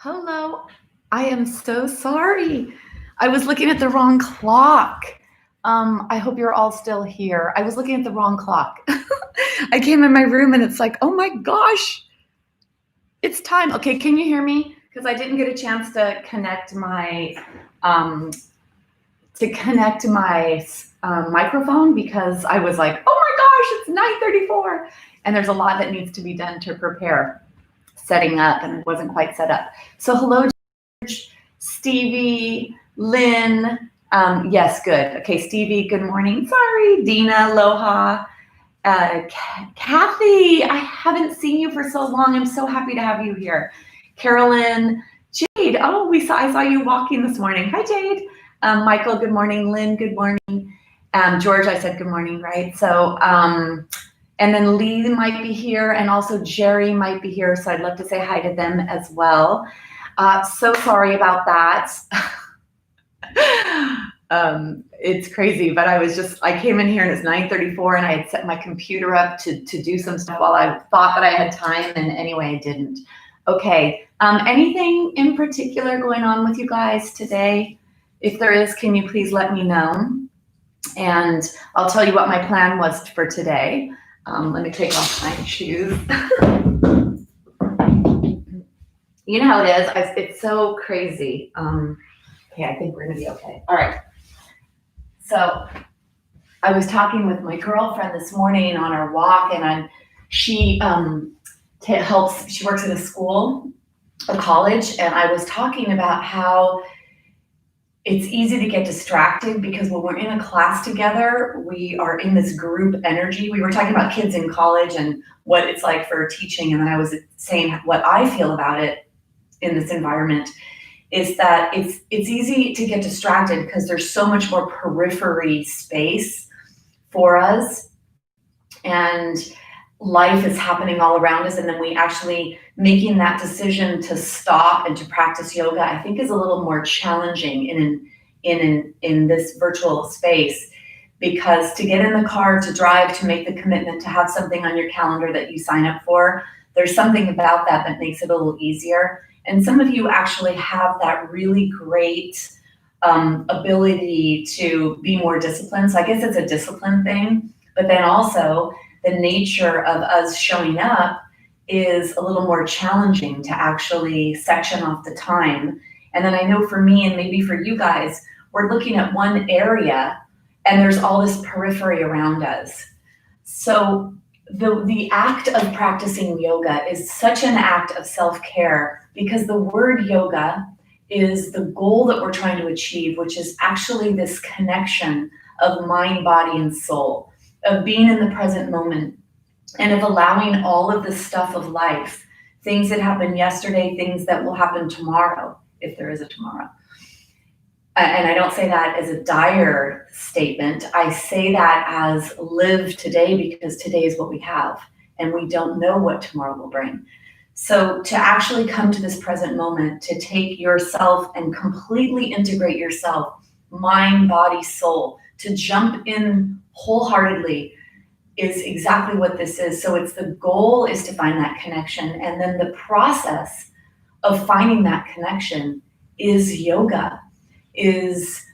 Hello. I am so sorry. I was looking at the wrong clock. I hope you're all still here. I was looking at the wrong clock. I came in my room and it's like, oh my gosh, it's time. Okay, can you hear me? Because I didn't get a chance to connect my um, microphone because I was like, oh my gosh, it's 9:34, and there's a lot that needs to be done to prepare setting up, and it wasn't quite set up. So hello, Stevie, Lynn. Yes, good. Okay, Stevie, good morning. Sorry, Dina, aloha. Kathy, I haven't seen you for so long. I'm so happy to have you here. Carolyn, Jade. Oh, I saw you walking this morning. Hi, Jade. Michael, good morning. Lynn, good morning. George, I said good morning, right? So, and then Lee might be here, and also Jerry might be here. So I'd love to say hi to them as well. So sorry about that. It's crazy, but I came in here and it's 9:34 and I had set my computer up to do some stuff while I thought that I had time, and anyway, I didn't. Okay, anything in particular going on with you guys today? If there is, can you please let me know? And I'll tell you what my plan was for today. Let me take off my shoes. You know how it is, it's so crazy. Okay, I think we're gonna be okay. All right. So I was talking with my girlfriend this morning on our walk, and she works at a school, a college, and I was talking about how it's easy to get distracted because when we're in a class together, we are in this group energy. We were talking about kids in college and what it's like for teaching, and then I was saying what I feel about it in this environment is that it's easy to get distracted because there's so much more periphery space for us, and life is happening all around us, and then we actually making that decision to stop and to practice yoga, I think, is a little more challenging in this virtual space, because to get in the car, to drive, to make the commitment, to have something on your calendar that you sign up for, there's something about that makes it a little easier. And some of you actually have that really great ability to be more disciplined. So I guess it's a discipline thing, but then also the nature of us showing up is a little more challenging to actually section off the time. And then I know for me, and maybe for you guys, we're looking at one area and there's all this periphery around us. So the act of practicing yoga is such an act of self-care, because the word yoga is the goal that we're trying to achieve, which is actually this connection of mind, body, and soul, of being in the present moment, and of allowing all of the stuff of life, things that happened yesterday, things that will happen tomorrow, if there is a tomorrow. And I don't say that as a dire statement. I say that as live today, because today is what we have, and we don't know what tomorrow will bring. So to actually come to this present moment, to take yourself and completely integrate yourself, mind, body, soul, to jump in wholeheartedly is exactly what this is. So it's the goal is to find that connection. And then the process of finding that connection is yoga, is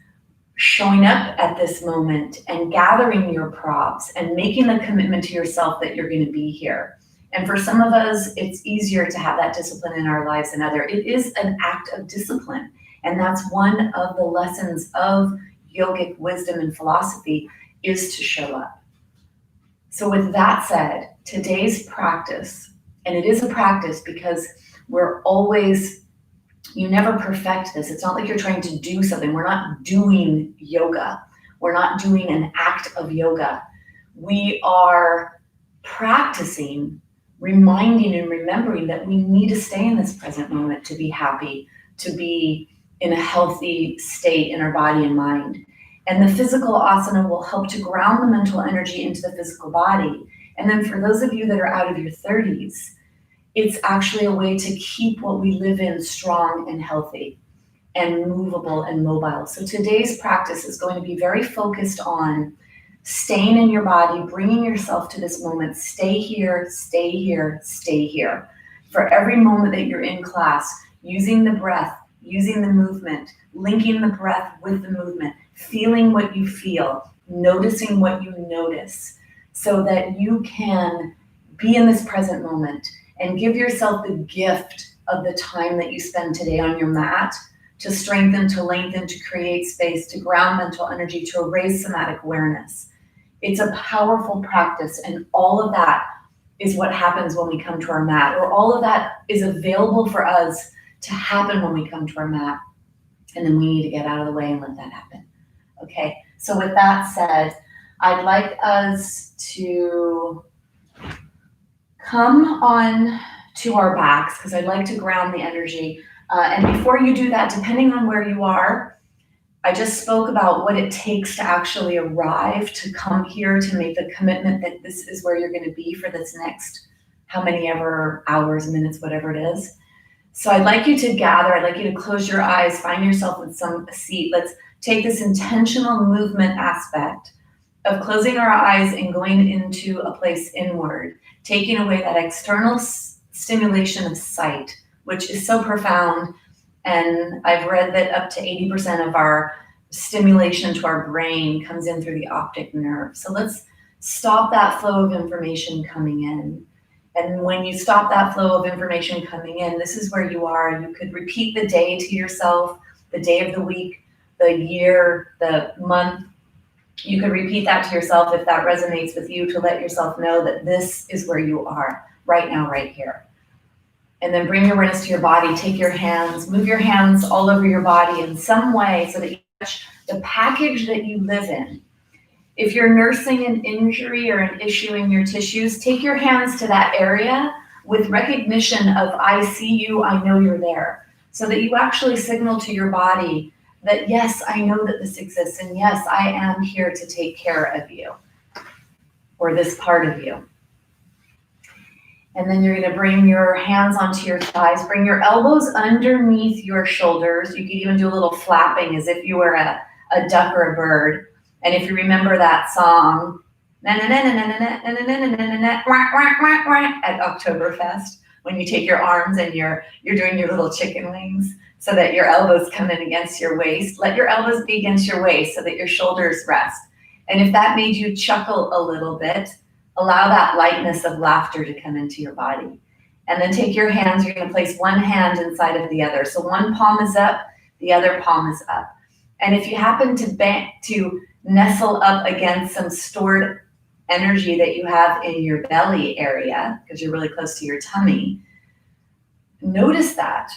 showing up at this moment and gathering your props and making the commitment to yourself that you're going to be here. And for some of us, it's easier to have that discipline in our lives than other. It is an act of discipline. And that's one of the lessons of yogic wisdom and philosophy, is to show up. So with that said, today's practice, and it is a practice because we're always, you never perfect this. It's not like you're trying to do something. We're not doing yoga. We're not doing an act of yoga. We are practicing, reminding and remembering that we need to stay in this present moment to be happy, to be in a healthy state in our body and mind. And the physical asana will help to ground the mental energy into the physical body. And then for those of you that are out of your 30s, it's actually a way to keep what we live in strong and healthy and movable and mobile. So today's practice is going to be very focused on staying in your body, bringing yourself to this moment. Stay here, stay here, stay here. For every moment that you're in class, using the breath, using the movement, linking the breath with the movement, feeling what you feel, noticing what you notice, so that you can be in this present moment and give yourself the gift of the time that you spend today on your mat to strengthen, to lengthen, to create space, to ground mental energy, to erase somatic awareness. It's a powerful practice, and all of that is what happens when we come to our mat, or all of that is available for us to happen when we come to our mat. And then we need to get out of the way and let that happen. Okay, so with that said, I'd like us to come on to our backs, because I'd like to ground the energy. And before you do that, depending on where you are, I just spoke about what it takes to actually arrive, to come here, to make the commitment that this is where you're going to be for this next, how many ever hours, minutes, whatever it is. So I'd like you to gather, I'd like you to close your eyes, find yourself in some seat. Let's take this intentional movement aspect of closing our eyes and going into a place inward, taking away that external stimulation of sight, which is so profound. And I've read that up to 80% of our stimulation to our brain comes in through the optic nerve. So let's stop that flow of information coming in. And when you stop that flow of information coming in, this is where you are. You could repeat the day to yourself, the day of the week, the year, the month. You could repeat that to yourself if that resonates with you, to let yourself know that this is where you are right now, right here. And then bring your awareness to your body. Take your hands, move your hands all over your body in some way so that you touch the package that you live in. If you're nursing an injury or an issue in your tissues, take your hands to that area with recognition of I see you, I know you're there. So that you actually signal to your body that yes, I know that this exists, and yes, I am here to take care of you, or this part of you. And then you're going to bring your hands onto your thighs, bring your elbows underneath your shoulders. You could even do a little flapping as if you were a duck or a bird. And if you remember that song, at Oktoberfest, when you take your arms and you're doing your little chicken wings so that your elbows come in against your waist, let your elbows be against your waist so that your shoulders rest. And if that made you chuckle a little bit, allow that lightness of laughter to come into your body. And then take your hands, you're going to place one hand inside of the other. So one palm is up, the other palm is up. And if you happen to nestle up against some stored energy that you have in your belly area, because you're really close to your tummy, notice that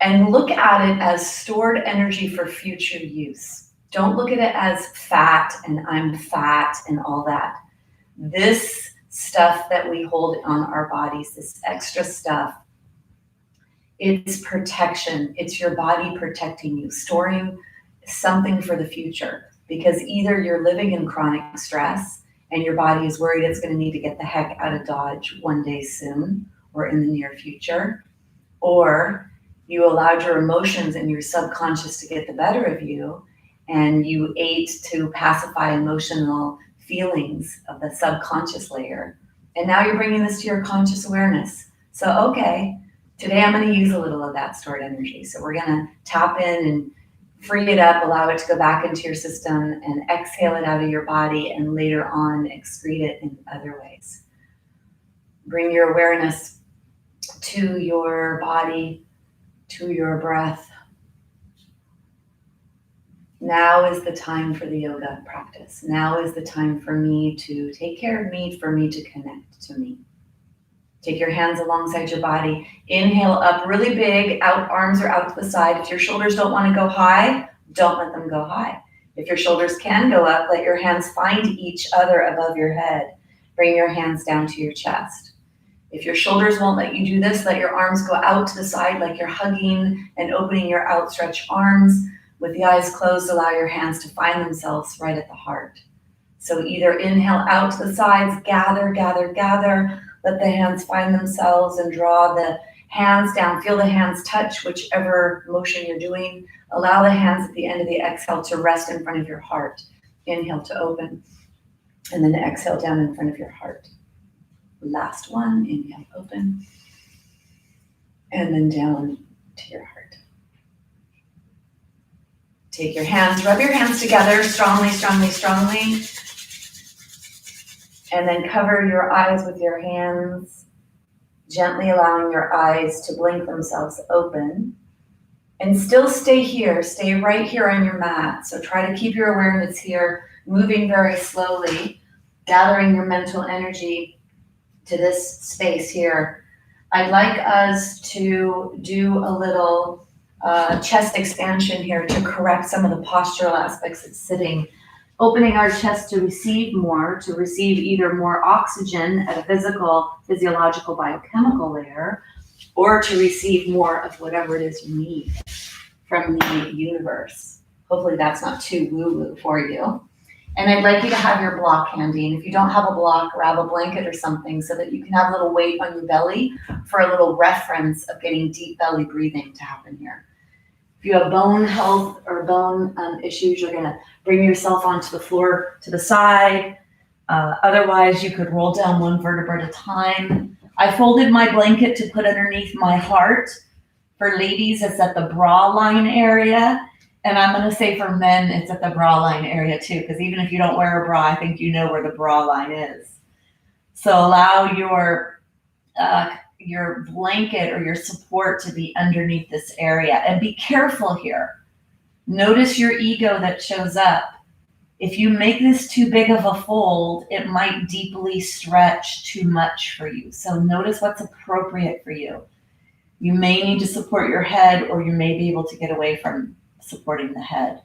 and look at it as stored energy for future use. Don't look at it as fat and I'm fat and all that. This stuff that we hold on our bodies, this extra stuff, it's protection. It's your body protecting you, storing something for the future. Because either you're living in chronic stress and your body is worried it's going to need to get the heck out of Dodge one day soon or in the near future, or you allowed your emotions and your subconscious to get the better of you and you ate to pacify emotional feelings of the subconscious layer. And now you're bringing this to your conscious awareness. So, okay, today I'm going to use a little of that stored energy. So we're going to tap in and free it up, allow it to go back into your system and exhale it out of your body and later on excrete it in other ways. Bring your awareness to your body, to your breath. Now is the time for the yoga practice. Now is the time for me to take care of me, for me to connect to me. Take your hands alongside your body. Inhale up really big, out, arms are out to the side. If your shoulders don't want to go high, don't let them go high. If your shoulders can go up, let your hands find each other above your head. Bring your hands down to your chest. If your shoulders won't let you do this, let your arms go out to the side like you're hugging and opening your outstretched arms. With the eyes closed, allow your hands to find themselves right at the heart. So either inhale out to the sides, gather, gather, gather. Let the hands find themselves and draw the hands down. Feel the hands touch whichever motion you're doing. Allow the hands at the end of the exhale to rest in front of your heart. Inhale to open. And then exhale down in front of your heart. Last one, inhale, open. And then down to your heart. Take your hands, rub your hands together strongly, strongly, strongly. And then cover your eyes with your hands, gently allowing your eyes to blink themselves open. And still stay here, stay right here on your mat. So try to keep your awareness here, moving very slowly, gathering your mental energy to this space here. I'd like us to do a little chest expansion here to correct some of the postural aspects of sitting. Opening our chest to receive more, to receive either more oxygen at a physiological, biochemical layer, or to receive more of whatever it is you need from the universe. Hopefully that's not too woo-woo for you. And I'd like you to have your block handy. And if you don't have a block, grab a blanket or something so that you can have a little weight on your belly for a little reference of getting deep belly breathing to happen here. If you have bone health or bone issues, you're gonna bring yourself onto the floor to the side. Otherwise, you could roll down one vertebra at a time. I folded my blanket to put underneath my heart. For ladies, it's at the bra line area. And I'm gonna say for men, it's at the bra line area too, because even if you don't wear a bra, I think you know where the bra line is. So allow your blanket or your support to be underneath this area. And be careful here. Notice your ego that shows up. If you make this too big of a fold, it might deeply stretch too much for you. So notice what's appropriate for you. You may need to support your head, or you may be able to get away from supporting the head.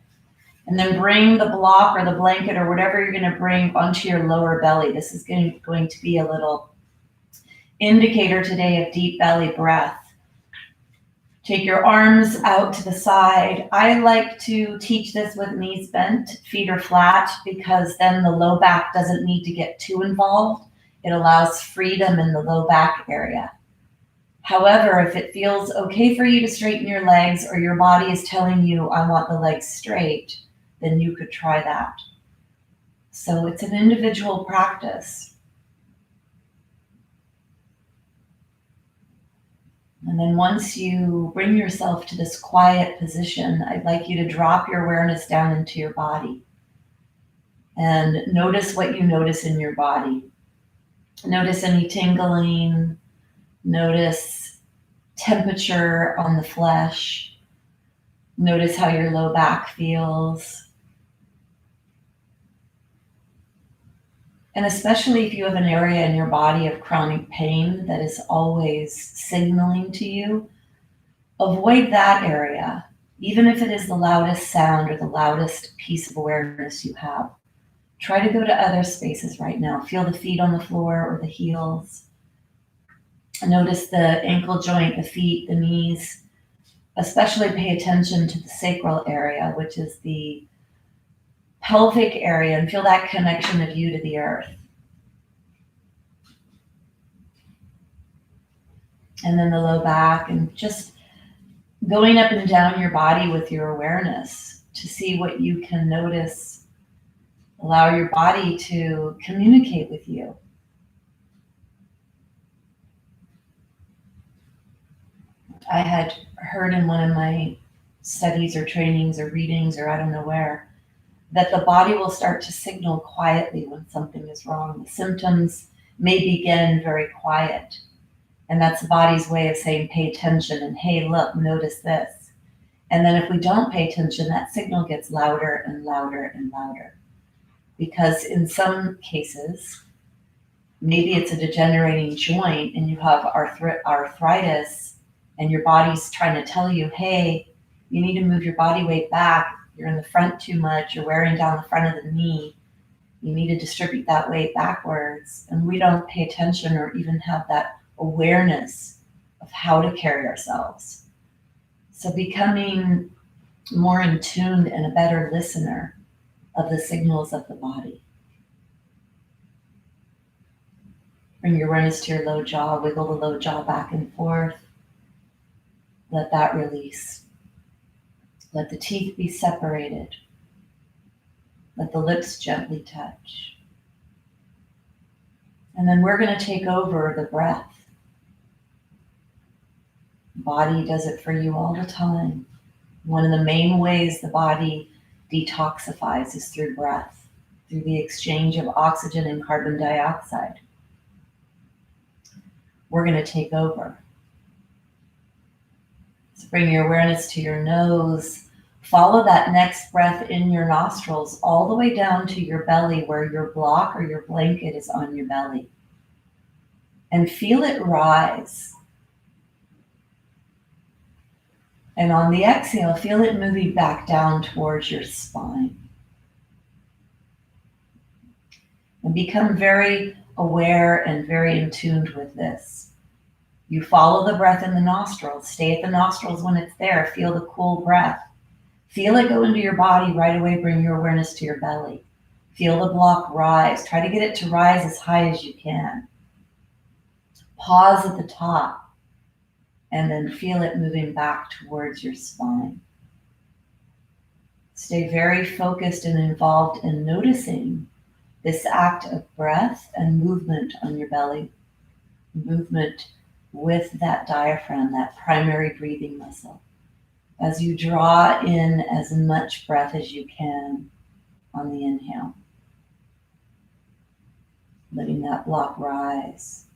And then bring the block or the blanket or whatever you're going to bring onto your lower belly. This is going to be a little indicator today of deep belly breath. Take your arms out to the side. I like to teach this with knees bent, feet are flat, because then the low back doesn't need to get too involved. It allows freedom in the low back area. However, if it feels okay for you to straighten your legs, or your body is telling you, I want the legs straight, then you could try that. So it's an individual practice. And then once you bring yourself to this quiet position, I'd like you to drop your awareness down into your body and notice what you notice in your body. Notice any tingling, notice temperature on the flesh, notice how your low back feels. And especially if you have an area in your body of chronic pain that is always signaling to you, avoid that area, even if it is the loudest sound or the loudest piece of awareness you have. Try to go to other spaces right now. Feel the feet on the floor or the heels. Notice the ankle joint, the feet, the knees. Especially pay attention to the sacral area, which is the pelvic area, and feel that connection of you to the earth. And then the low back, and just going up and down your body with your awareness to see what you can notice. Allow your body to communicate with you. I had heard in one of my studies or trainings or readings, or I don't know where, that the body will start to signal quietly when something is wrong. The symptoms may begin very quiet. And that's the body's way of saying, pay attention, and hey, look, notice this. And then if we don't pay attention, that signal gets louder and louder and louder. Because in some cases, maybe it's a degenerating joint and you have arthritis, and your body's trying to tell you, hey, you need to move your body weight back. You're in the front too much. You're wearing down the front of the knee. You need to distribute that weight backwards. And we don't pay attention or even have that awareness of how to carry ourselves. So becoming more in tune and a better listener of the signals of the body. Bring your awareness to your low jaw. Wiggle the low jaw back and forth. Let that release. Let the teeth be separated. Let the lips gently touch. And then we're going to take over the breath. body does it for you all the time. One of the main ways the body detoxifies is through breath, through the exchange of oxygen and carbon dioxide. We're going to take over. So bring your awareness to your nose. Follow that next breath in your nostrils all the way down to your belly where your block or your blanket is on your belly. And feel it rise. And on the exhale, feel it moving back down towards your spine. And become very aware and very in tune with this. You follow the breath in the nostrils. Stay at the nostrils when it's there. Feel the cool breath. Feel it go into your body right away. Bring your awareness to your belly. Feel the block rise. Try to get it to rise as high as you can. Pause at the top. And then feel it moving back towards your spine. Stay very focused and involved in noticing this act of breath and movement on your belly. Movement with that diaphragm, that primary breathing muscle. As you draw in as much breath as you can on the inhale. Letting that block rise.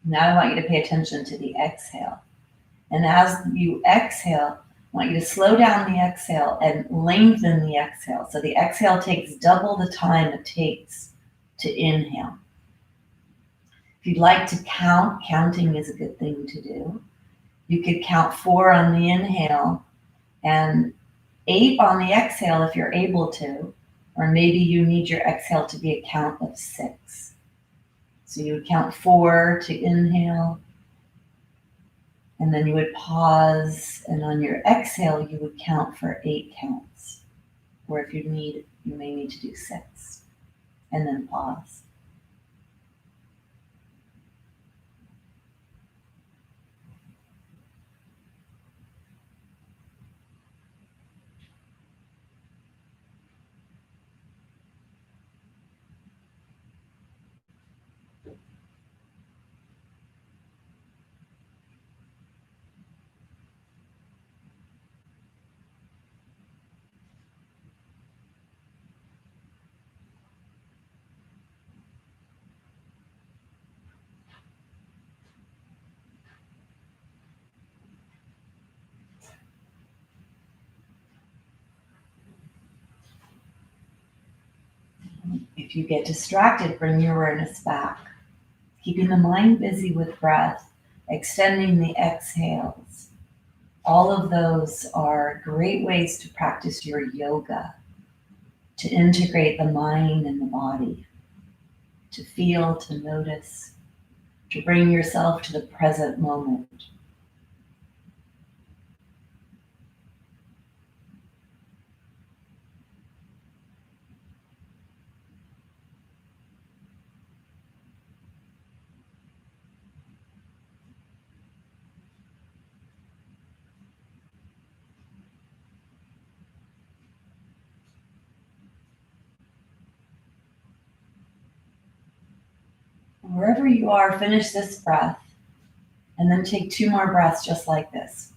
Now I want you to pay attention to the exhale. And as you exhale, I want you to slow down the exhale and lengthen the exhale. So the exhale takes double the time it takes to inhale. If you'd like to count, counting is a good thing to do. You could count 4 on the inhale and 8 on the exhale if you're able to, or maybe you need your exhale to be a count of 6. So you would count 4 to inhale, and then you would pause, and on your exhale, you would count for 8 counts. Or if you need, you may need to do 6, and then pause. If you get distracted, bring your awareness back. Keeping the mind busy with breath, extending the exhales. All of those are great ways to practice your yoga, to integrate the mind and the body, to feel, to notice, to bring yourself to the present moment. Wherever you are, finish this breath, and then take 2 more breaths just like this.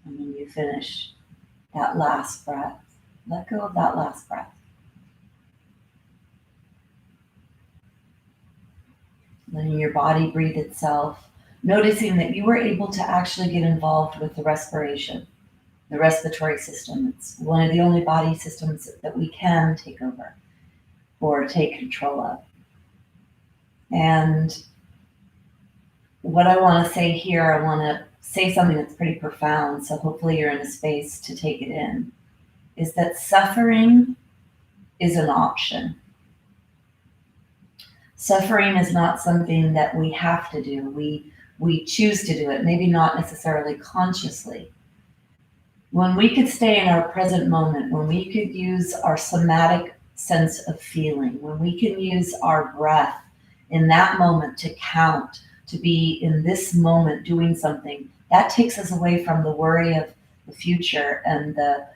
And when you finish that last breath, let go of that last breath. Letting your body breathe itself, noticing that you were able to actually get involved with the respiration, the respiratory system. It's one of the only body systems that we can take over or take control of. And what I want to say here, I want to say something that's pretty profound, so hopefully you're in a space to take it in, is that suffering is an option. Suffering is not something that we have to do. We choose to do it, maybe not necessarily consciously. When we could stay in our present moment, when we could use our somatic sense of feeling, when we can use our breath in that moment to count, to be in this moment doing something, that takes us away from the worry of the future and the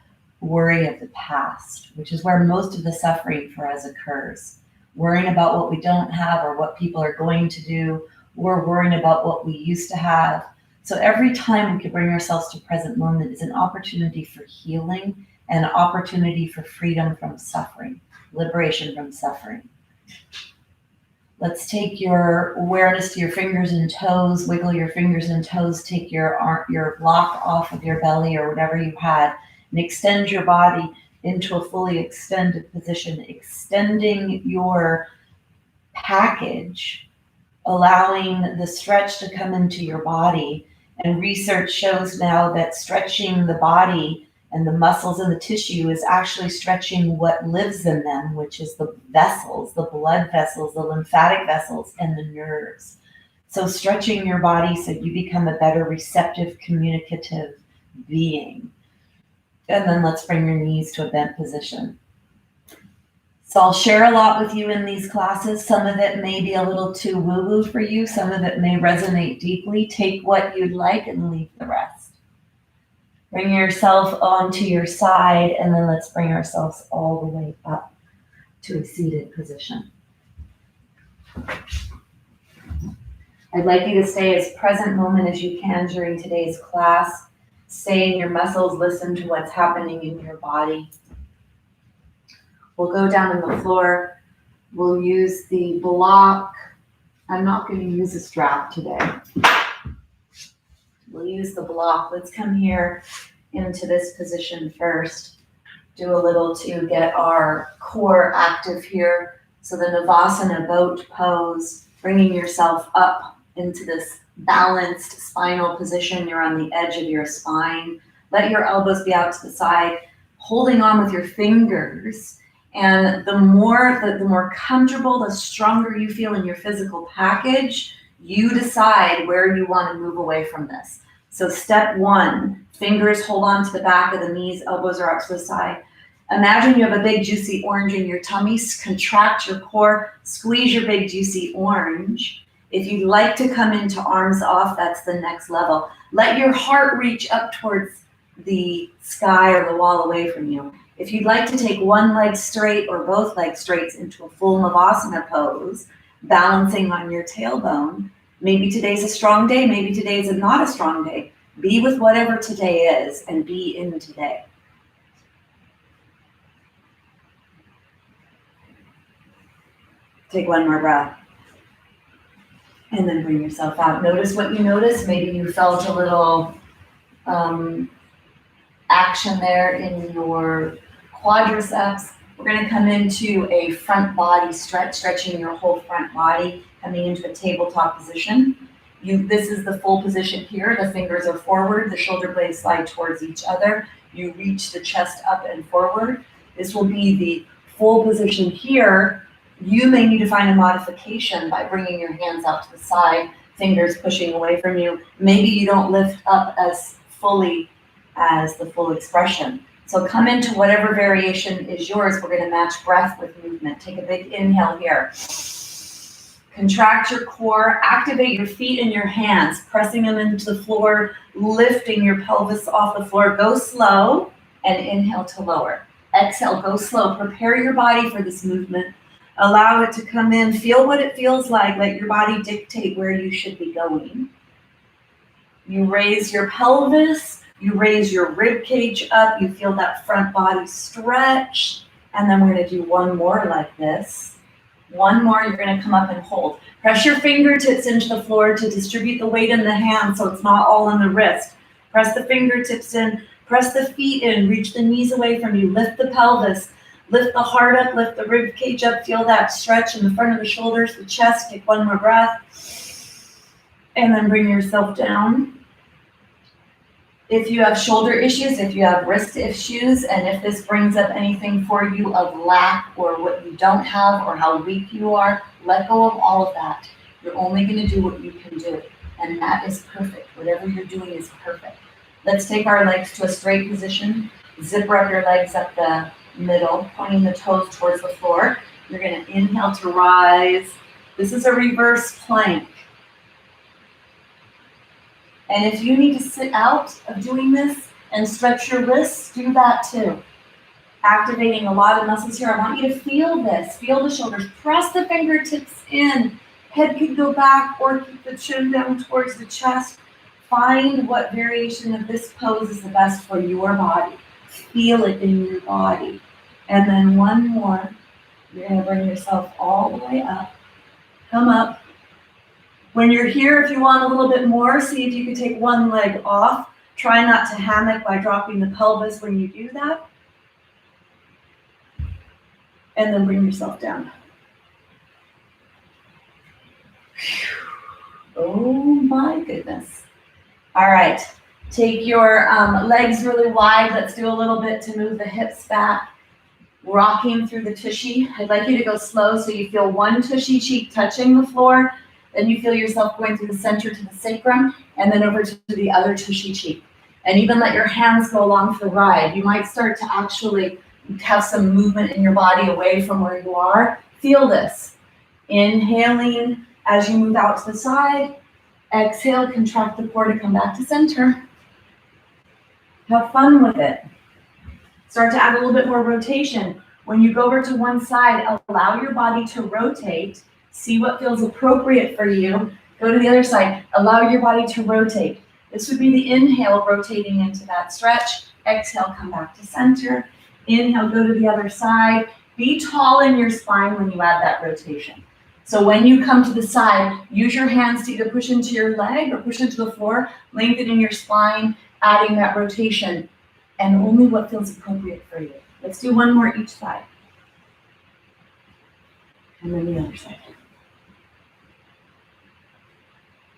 worry of the past, which is where most of the suffering for us occurs. Worrying about what we don't have or what people are going to do, or worrying about what we used to have. So every time we can bring ourselves to present moment is an opportunity for healing and an opportunity for freedom from suffering, liberation from suffering. Let's take your awareness to your fingers and toes, wiggle your fingers and toes, take your block off of your belly or whatever you had, and extend your body into a fully extended position, extending your package, allowing the stretch to come into your body. And research shows now that stretching the body and the muscles and the tissue is actually stretching what lives in them, which is the vessels, the blood vessels, the lymphatic vessels, and the nerves. So stretching your body so you become a better receptive, communicative being. And then let's bring your knees to a bent position. So I'll share a lot with you in these classes. Some of it may be a little too woo-woo for you. Some of it may resonate deeply. Take what you'd like and leave the rest. Bring yourself onto your side, and then let's bring ourselves all the way up to a seated position. I'd like you to stay as present moment as you can during today's class. Stay in your muscles, listen to what's happening in your body. We'll go down on the floor. We'll use the block. I'm not going to use a strap today. We'll use the block. Let's come here into this position first. Do a little to get our core active here. So the Navasana boat pose, bringing yourself up into this balanced spinal position. You're on the edge of your spine. Let your elbows be out to the side, holding on with your fingers. And the more comfortable, the stronger you feel in your physical package, you decide where you want to move away from this. So step one, fingers hold on to the back of the knees, elbows are out to the side. Imagine you have a big juicy orange in your tummy, contract your core, squeeze your big juicy orange. If you'd like to come into arms off, that's the next level. Let your heart reach up towards the sky or the wall away from you. If you'd like to take one leg straight or both legs straight into a full Navasana pose, balancing on your tailbone, maybe today's a strong day, maybe today's not a strong day. Be with whatever today is and be in today. Take one more breath. And then bring yourself out. Notice what you notice. Maybe you felt a little action there in your quadriceps. We're going to come into a front body stretch, stretching your whole front body, coming into a tabletop position. This is the full position here. The fingers are forward. The shoulder blades slide towards each other. You reach the chest up and forward. This will be the full position here. You may need to find a modification by bringing your hands out to the side, fingers pushing away from you. Maybe you don't lift up as fully as the full expression. So come into whatever variation is yours. We're going to match breath with movement. Take a big inhale here. Contract your core, activate your feet and your hands, pressing them into the floor, lifting your pelvis off the floor. Go slow and inhale to lower. Exhale, go slow. Prepare your body for this movement. Allow it to come in. Feel what it feels like. Let your body dictate where you should be going. You raise your pelvis. You raise your rib cage up. You feel that front body stretch. And then we're going to do one more like this. One more. You're going to come up and hold. Press your fingertips into the floor to distribute the weight in the hand so it's not all in the wrist. Press the fingertips in. Press the feet in. Reach the knees away from you. Lift the pelvis. Lift the heart up. Lift the rib cage up. Feel that stretch in the front of the shoulders, the chest. Take one more breath. And then bring yourself down. If you have shoulder issues, if you have wrist issues, and if this brings up anything for you of lack or what you don't have or how weak you are, let go of all of that. You're only going to do what you can do, and that is perfect. Whatever you're doing is perfect. Let's take our legs to a straight position. Zip up your legs up the middle, pointing the toes towards the floor. You're going to inhale to rise. This is a reverse plank. And if you need to sit out of doing this and stretch your wrists, do that too. Activating a lot of muscles here. I want you to feel this. Feel the shoulders. Press the fingertips in. Head can go back or keep the chin down towards the chest. Find what variation of this pose is the best for your body. Feel it in your body. And then one more. You're going to bring yourself all the way up. Come up. When you're here, if you want a little bit more, see if you can take one leg off. Try not to hammock by dropping the pelvis when you do that. And then bring yourself down. Oh my goodness. All right, take your legs really wide. Let's do a little bit to move the hips back. Rocking through the tushy. I'd like you to go slow so you feel one tushy cheek touching the floor. Then you feel yourself going through the center to the sacrum and then over to the other tushy cheek. And even let your hands go along for the ride. You might start to actually have some movement in your body away from where you are. Feel this. Inhaling as you move out to the side. Exhale, contract the core to come back to center. Have fun with it. Start to add a little bit more rotation. When you go over to one side, allow your body to rotate. See what feels appropriate for you. Go to the other side. Allow your body to rotate. This would be the inhale, rotating into that stretch. Exhale, come back to center. Inhale, go to the other side. Be tall in your spine when you add that rotation. So when you come to the side, use your hands to either push into your leg or push into the floor, lengthening your spine, adding that rotation, and only what feels appropriate for you. Let's do one more each side. And then the other side.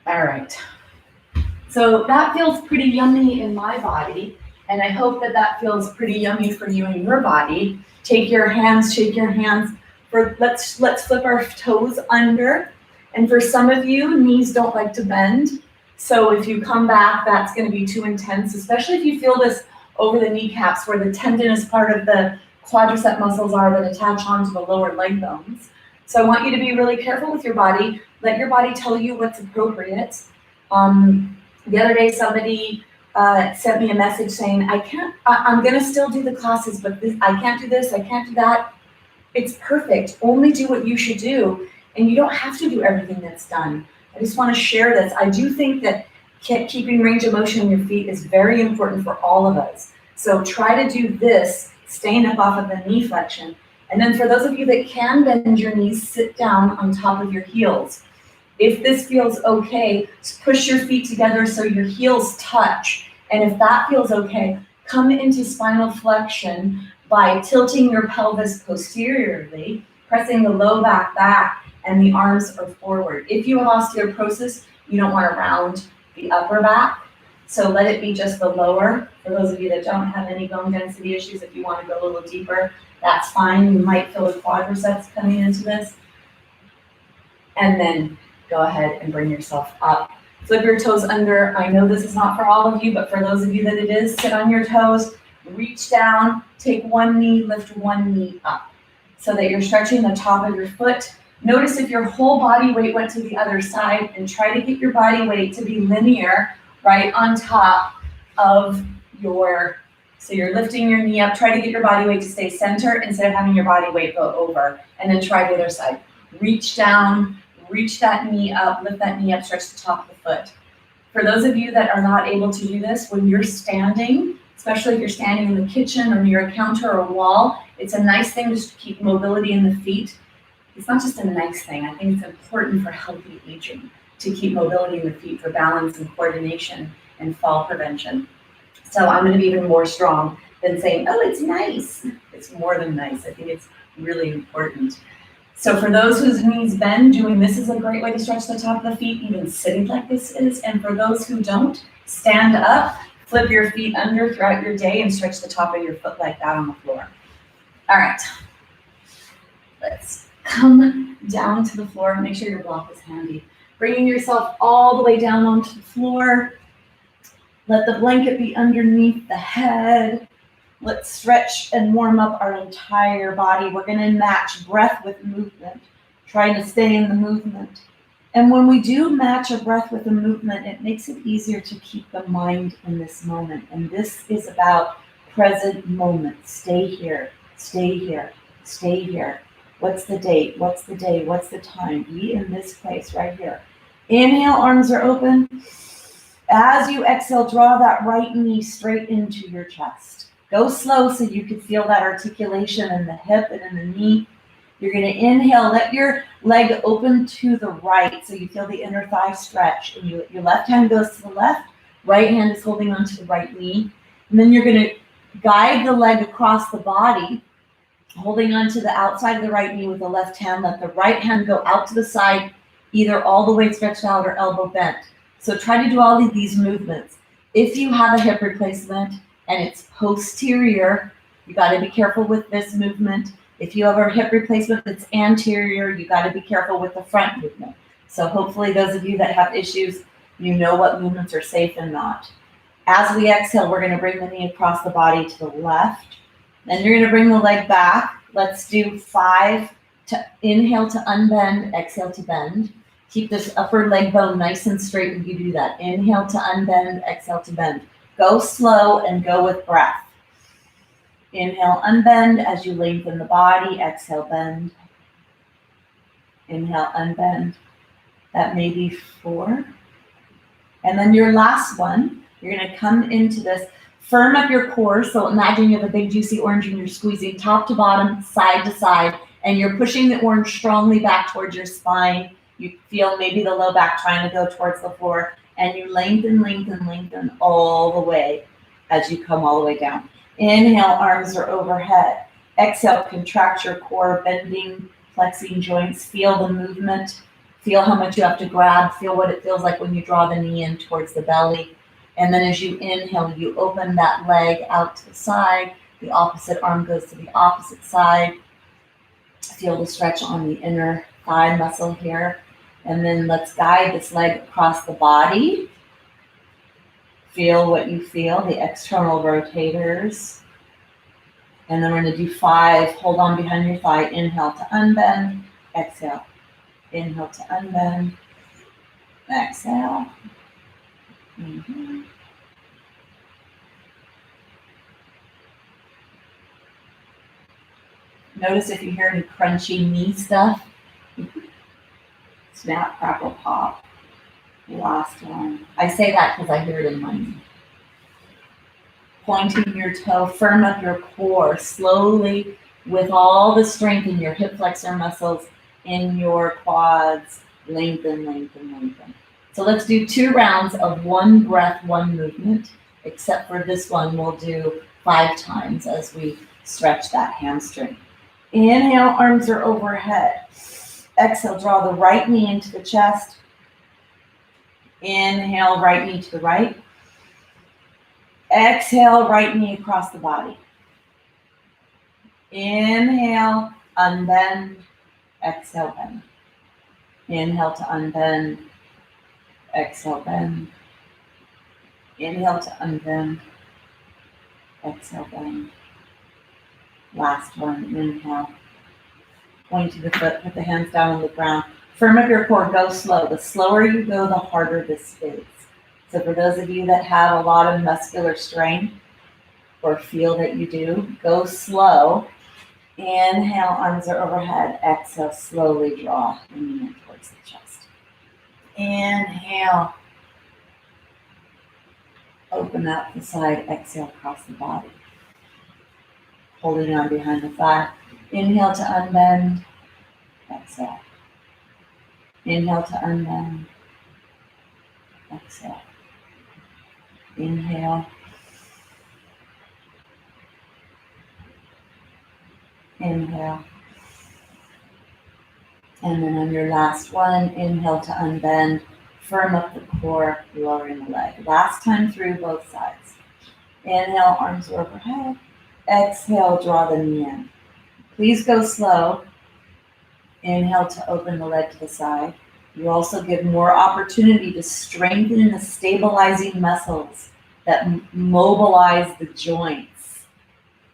All right. So that feels pretty yummy in my body, and I hope that that feels pretty yummy for you in your body. Take your hands, shake your hands. Let's flip our toes under. And for some of you, knees don't like to bend. So if you come back, that's going to be too intense, especially if you feel this over the kneecaps where the tendon is part of the quadricep muscles are that attach onto the lower leg bones. So I want you to be really careful with your body. Let your body tell you what's appropriate. The other day, somebody sent me a message saying, I'm going to still do the classes, but I can't do this, I can't do that. It's perfect. Only do what you should do. And you don't have to do everything that's done. I just want to share this. I do think that keeping range of motion in your feet is very important for all of us. So try to do this, staying up off of the knee flexion. And then for those of you that can bend your knees, sit down on top of your heels. If this feels okay, push your feet together so your heels touch. And if that feels okay, come into spinal flexion by tilting your pelvis posteriorly, pressing the low back, and the arms are forward. If you have osteoporosis, you don't want to round the upper back. So let it be just the lower. For those of you that don't have any bone density issues, if you want to go a little deeper, that's fine. You might feel the quadriceps coming into this. And then go ahead and bring yourself up. Flip your toes under. I know this is not for all of you, but for those of you that it is, sit on your toes, reach down, take one knee, lift one knee up so that you're stretching the top of your foot. Notice if your whole body weight went to the other side, and try to get your body weight to be linear right on top of so you're lifting your knee up. Try to get your body weight to stay center instead of having your body weight go over. And then try the other side. Reach down, reach that knee up, lift that knee up, stretch the top of the foot. For those of you that are not able to do this, when you're standing, especially if you're standing in the kitchen or near a counter or a wall, it's a nice thing just to keep mobility in the feet. It's not just a nice thing. I think it's important for healthy aging to keep mobility in the feet for balance and coordination and fall prevention. So I'm going to be even more strong than saying, oh, it's nice. It's more than nice. I think it's really important. So for those whose knees bend, doing this is a great way to stretch the top of the feet, even sitting like this is. And for those who don't, stand up, Flip your feet under throughout your day and stretch the top of your foot like that on the floor. All right. Let's come down to the floor. Make sure your block is handy. Bringing yourself all the way down onto the floor. Let the blanket be underneath the head. Let's stretch and warm up our entire body. We're going to match breath with movement, trying to stay in the movement. And when we do match a breath with a movement, it makes it easier to keep the mind in this moment. And this is about present moment. Stay here, stay here, stay here. What's the date? What's the day? What's the time? Be in this place right here. Inhale, arms are open. As you exhale, draw that right knee straight into your chest. Go slow so you can feel that articulation in the hip and in the knee. You're going to inhale, let your leg open to the right so you feel the inner thigh stretch. And your left hand goes to the left, right hand is holding onto the right knee. And then you're going to guide the leg across the body, holding onto the outside of the right knee with the left hand. Let the right hand go out to the side, either all the way stretched out or elbow bent. So try to do all of these movements. If you have a hip replacement and it's posterior, you got to be careful with this movement. If you have a hip replacement that's anterior, you got to be careful with the front movement. So hopefully those of you that have issues, you know what movements are safe and not. As we exhale, we're going to bring the knee across the body to the left. Then you're going to bring the leg back. Let's do 5 to inhale to unbend, exhale to bend. Keep this upper leg bone nice and straight when you do that. Inhale to unbend, exhale to bend. Go slow and go with breath. Inhale, unbend as you lengthen the body. Exhale, bend. Inhale, unbend. That may be 4. And then your last one, you're going to come into this. Firm up your core. So imagine you have a big juicy orange and you're squeezing top to bottom, side to side, and you're pushing the orange strongly back towards your spine. You feel maybe the low back trying to go towards the floor, and you lengthen, lengthen, lengthen all the way as you come all the way down. Inhale, arms are overhead. Exhale, contract your core, bending, flexing joints. Feel the movement. Feel how much you have to grab. Feel what it feels like when you draw the knee in towards the belly. And then as you inhale, you open that leg out to the side. The opposite arm goes to the opposite side. Feel the stretch on the inner thigh muscle here. And then let's guide this leg across the body. Feel what you feel, the external rotators. And then we're going to do 5. Hold on behind your thigh. Inhale to unbend. Exhale. Inhale to unbend. Exhale. Mm-hmm. Notice if you hear any crunchy knee stuff. Snap, crackle, pop. Last one. I say that because I hear it in my knee. Pointing your toe, firm up your core slowly with all the strength in your hip flexor muscles, in your quads. Lengthen, lengthen, lengthen. So let's do 2 rounds of 1 breath, 1 movement, except for this one we'll do 5 times as we stretch that hamstring. Inhale, arms are overhead. Exhale, draw the right knee into the chest. Inhale, right knee to the right. Exhale, right knee across the body. Inhale, unbend. Exhale, bend. Inhale to unbend. Exhale, bend. Inhale to unbend. Exhale, bend. Last one, inhale. Point to the foot, put the hands down on the ground. Firm up your core, go slow. The slower you go, the harder this is. So for those of you that have a lot of muscular strain or feel that you do, go slow. Inhale, arms are overhead. Exhale, slowly draw the knee in towards the chest. Inhale. Open out the side, exhale across the body. Holding on behind the thigh. Inhale to unbend. Exhale. Inhale to unbend. Exhale. Inhale. Inhale. And then on your last one, inhale to unbend. Firm up the core, lowering the leg. Last time through both sides. Inhale, arms are overhead. Exhale, draw the knee in. Please go slow. Inhale to open the leg to the side. You also give more opportunity to strengthen the stabilizing muscles that mobilize the joints.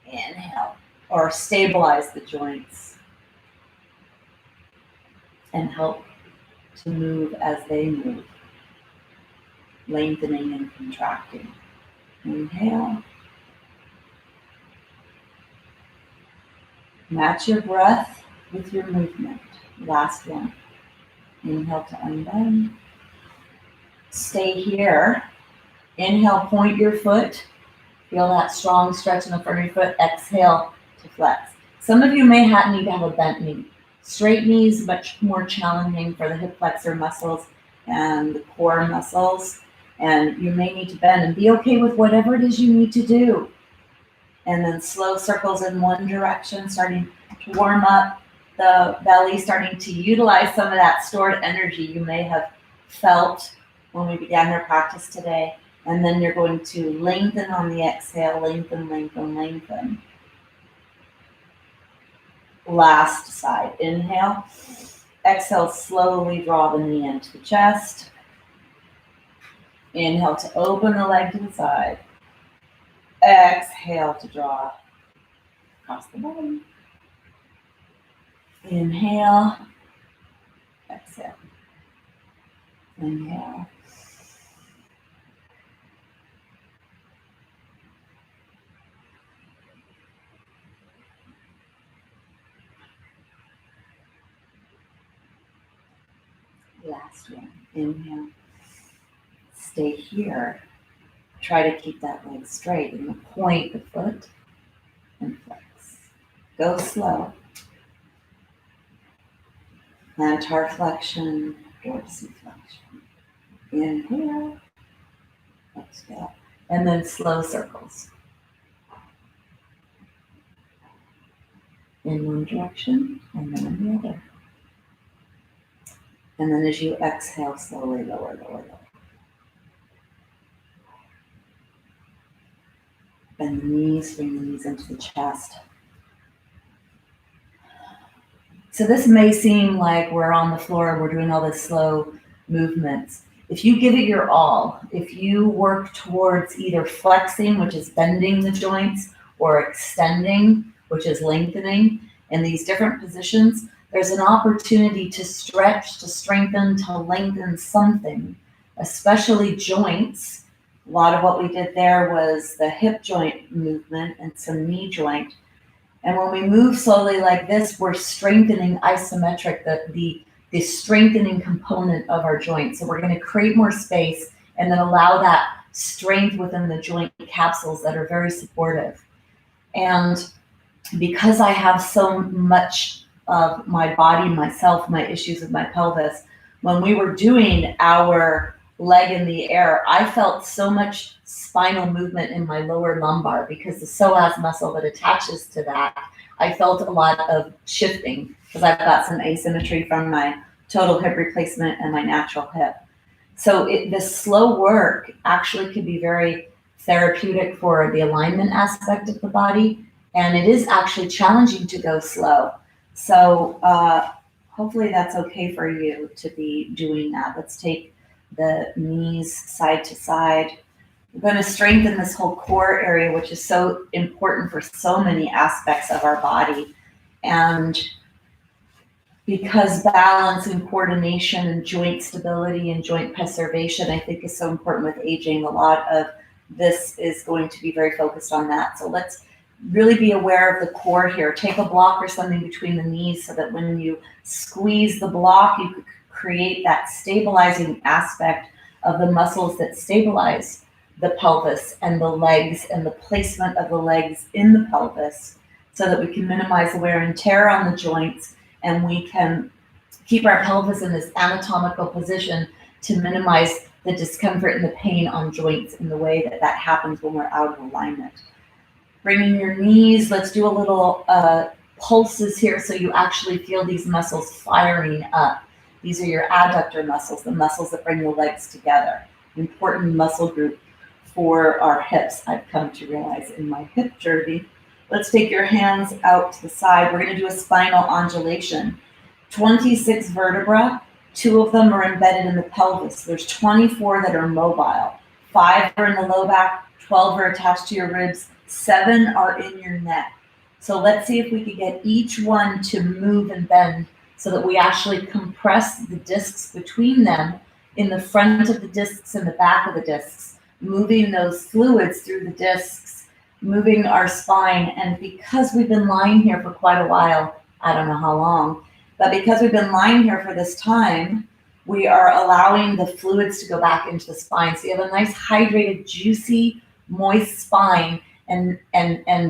Inhale, or stabilize the joints and help to move as they move, lengthening and contracting. Inhale. Match your breath with your movement. Last one. Inhale to unbend. Stay here. Inhale, point your foot. Feel that strong stretch in the front of your foot. Exhale to flex. Some of you may need to have a bent knee. Straight knees, much more challenging for the hip flexor muscles and the core muscles. And you may need to bend and be okay with whatever it is you need to do. And then slow circles in one direction, starting to warm up the belly, starting to utilize some of that stored energy you may have felt when we began our practice today. And then you're going to lengthen on the exhale, lengthen, lengthen, lengthen. Last side, inhale. Exhale, slowly draw the knee into the chest. Inhale to open the leg to the side. Exhale to draw across the body. Inhale. Exhale. Inhale. Last one. Inhale. Stay here. Try to keep that leg straight and point the foot and flex. Go slow. Plantar flexion, dorsiflexion. Inhale. Exhale. And then slow circles. In one direction and then in the other. And then as you exhale, slowly lower, lower, lower. Bend the knees, bring the knees into the chest. So this may seem like we're on the floor, we're doing all this slow movements. If you give it your all, if you work towards either flexing, which is bending the joints, or extending, which is lengthening, in these different positions, there's an opportunity to stretch, to strengthen, to lengthen something, especially joints. A lot of what we did there was the hip joint movement and some knee joint. And when we move slowly like this, we're strengthening isometric, the strengthening component of our joint. So we're going to create more space and then allow that strength within the joint capsules that are very supportive. And because I have so much of my body, myself, my issues with my pelvis, when we were doing our leg in the air, I felt so much spinal movement in my lower lumbar because the psoas muscle that attaches to that, I felt a lot of shifting because I've got some asymmetry from my total hip replacement and my natural hip. So this slow work actually could be very therapeutic for the alignment aspect of the body, and it is actually challenging to go slow. So hopefully that's okay for you to be doing that. Let's take the knees side to side. We're going to strengthen this whole core area, which is so important for so many aspects of our body. And because balance and coordination and joint stability and joint preservation, I think, is so important with aging, a lot of this is going to be very focused on that. So let's really be aware of the core here. Take a block or something between the knees so that when you squeeze the block, you create that stabilizing aspect of the muscles that stabilize the pelvis and the legs and the placement of the legs in the pelvis so that we can minimize the wear and tear on the joints, and we can keep our pelvis in this anatomical position to minimize the discomfort and the pain on joints in the way that that happens when we're out of alignment. Bringing your knees, let's do a little pulses here so you actually feel these muscles firing up. These are your adductor muscles, the muscles that bring the legs together. Important muscle group. for our hips, I've come to realize in my hip journey. Let's take your hands out to the side. We're gonna do a spinal undulation. 26 vertebrae, 2 of them are embedded in the pelvis. There's 24 that are mobile. 5 are in the low back, 12 are attached to your ribs, 7 are in your neck. So let's see if we can get each one to move and bend so that we actually compress the discs between them in the front of the discs and the back of the discs, moving those fluids through the discs, moving our spine. And because we've been lying here for quite a while, I don't know how long, but because we've been lying here for this time, we are allowing the fluids to go back into the spine. So you have a nice hydrated, juicy, moist spine and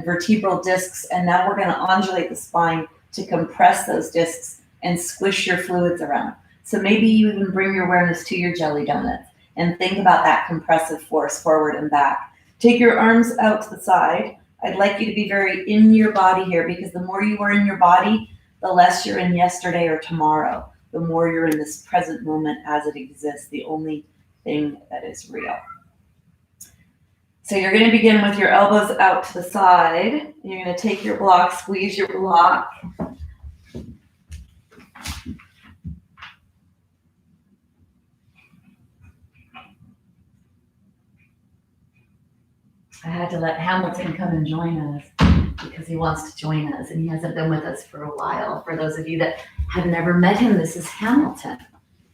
vertebral discs. And now we're gonna undulate the spine to compress those discs and squish your fluids around. So maybe you even bring your awareness to your jelly donuts and think about that compressive force forward and back. Take your arms out to the side. I'd like you to be very in your body here, because the more you are in your body, the less you're in yesterday or tomorrow. The more you're in this present moment as it exists, the only thing that is real. So you're gonna begin with your elbows out to the side. You're gonna take your block, squeeze your block. I had to let Hamilton come and join us because he wants to join us, and he hasn't been with us for a while. For those of you that have never met him, this is Hamilton,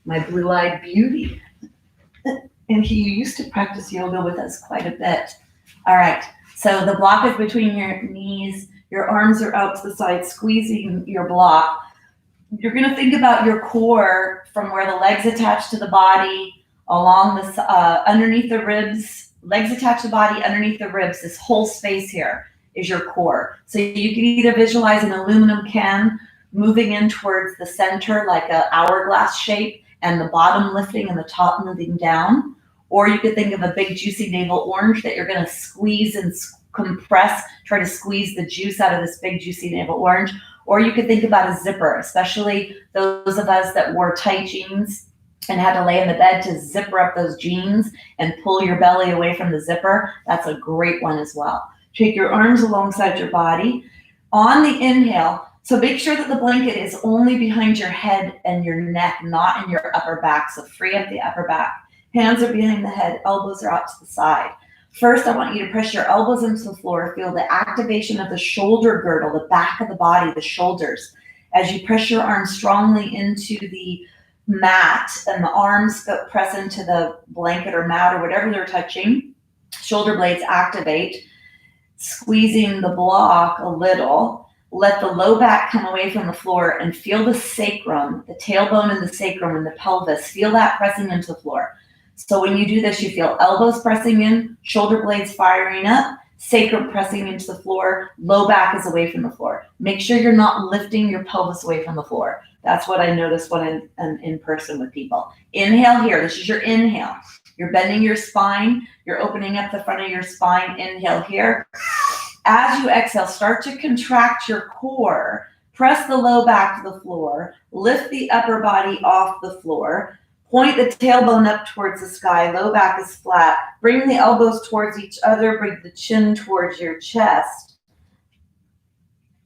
my blue-eyed beauty. And he used to practice yoga with us quite a bit. All right, so the block is between your knees, your arms are out to the side, squeezing your block. You're gonna think about your core from where the legs attach to the body, along the, underneath the ribs, legs attach to the body, underneath the ribs. This whole space here is your core. So you can either visualize an aluminum can moving in towards the center like an hourglass shape, and the bottom lifting and the top moving down. Or you could think of a big juicy navel orange that you're gonna squeeze and compress, try to squeeze the juice out of this big juicy navel orange. Or you could think about a zipper, especially those of us that wore tight jeans and had to lay in the bed to zipper up those jeans and pull your belly away from the zipper. That's a great one as well. Take your arms alongside your body. On the inhale, so make sure that the blanket is only behind your head and your neck, not in your upper back. So free up the upper back. Hands are behind the head, elbows are out to the side. First, I want you to press your elbows into the floor. Feel the activation of the shoulder girdle, the back of the body, the shoulders. As you press your arms strongly into the mat and the arms press into the blanket or mat or whatever they're touching, shoulder blades activate, squeezing the block a little. Let the low back come away from the floor and feel the sacrum, the tailbone and the sacrum and the pelvis. Feel that pressing into the floor. So when you do this, you feel elbows pressing in, shoulder blades firing up, sacrum pressing into the floor, low back is away from the floor. Make sure you're not lifting your pelvis away from the floor. That's what I notice when I'm in person with people. Inhale here, this is your inhale. You're bending your spine, you're opening up the front of your spine, inhale here. As you exhale, start to contract your core, press the low back to the floor, lift the upper body off the floor, point the tailbone up towards the sky, low back is flat, bring the elbows towards each other, bring the chin towards your chest,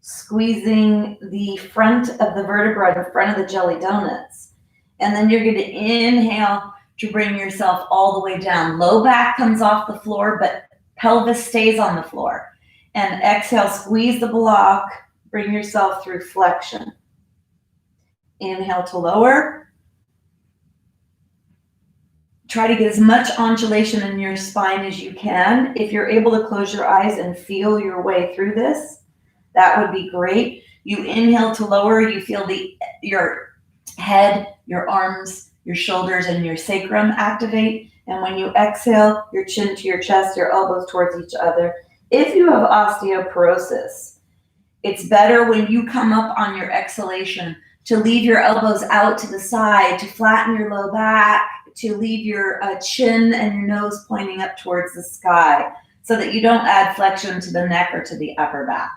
squeezing the front of the vertebra, the front of the jelly donuts. And then you're gonna inhale to bring yourself all the way down. Low back comes off the floor, but pelvis stays on the floor. And exhale, squeeze the block, bring yourself through flexion. Inhale to lower. Try to get as much undulation in your spine as you can. If you're able to close your eyes and feel your way through this, that would be great. You inhale to lower, you feel your head, your arms, your shoulders, and your sacrum activate. And when you exhale, your chin to your chest, your elbows towards each other. If you have osteoporosis, it's better when you come up on your exhalation to leave your elbows out to the side, to flatten your low back, to leave your chin and your nose pointing up towards the sky, so that you don't add flexion to the neck or to the upper back.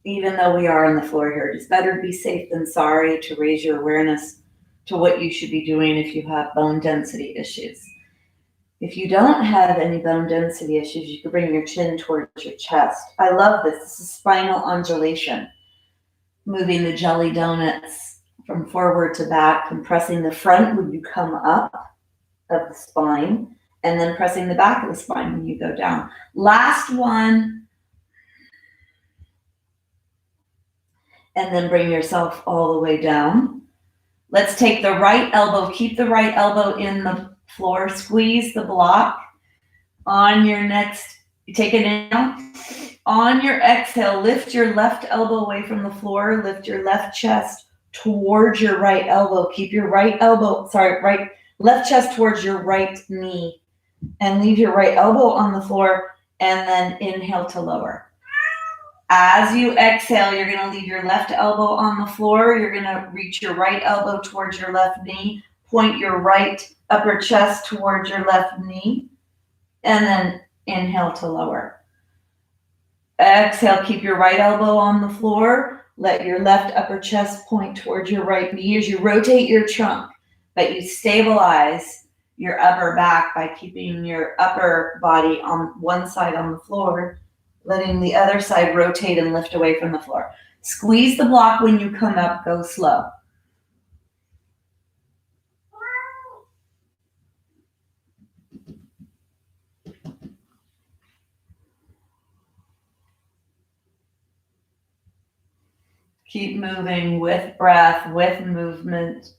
Even though we are on the floor here, it's better to be safe than sorry, to raise your awareness to what you should be doing if you have bone density issues. If you don't have any bone density issues, you can bring your chin towards your chest. I love this. This is spinal undulation. Moving the jelly donuts from forward to back, compressing the front when you come up of the spine, and then pressing the back of the spine when you go down. Last one. And then bring yourself all the way down. Let's take the right elbow, keep the right elbow in the floor, squeeze the block. On your next, you take it in. On your exhale, lift your left elbow away from the floor, lift your left chest towards your right elbow. Keep your left chest towards your right knee, and leave your right elbow on the floor, and then inhale to lower. As you exhale, you're going to leave your left elbow on the floor. You're going to reach your right elbow towards your left knee, point your right upper chest towards your left knee, and then inhale to lower. Exhale, keep your right elbow on the floor. Let your left upper chest point towards your right knee as you rotate your trunk, but you stabilize your upper back by keeping your upper body on one side on the floor, letting the other side rotate and lift away from the floor. Squeeze the block when you come up, go slow. Keep moving with breath, with movement.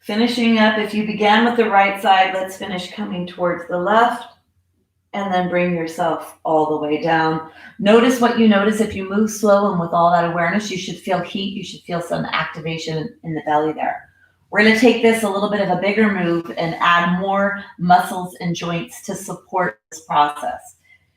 Finishing up, if you began with the right side, let's finish coming towards the left, and then bring yourself all the way down. Notice what you notice. If you move slow and with all that awareness, you should feel heat. You should feel some activation in the belly there. We're going to take this a little bit of a bigger move and add more muscles and joints to support this process.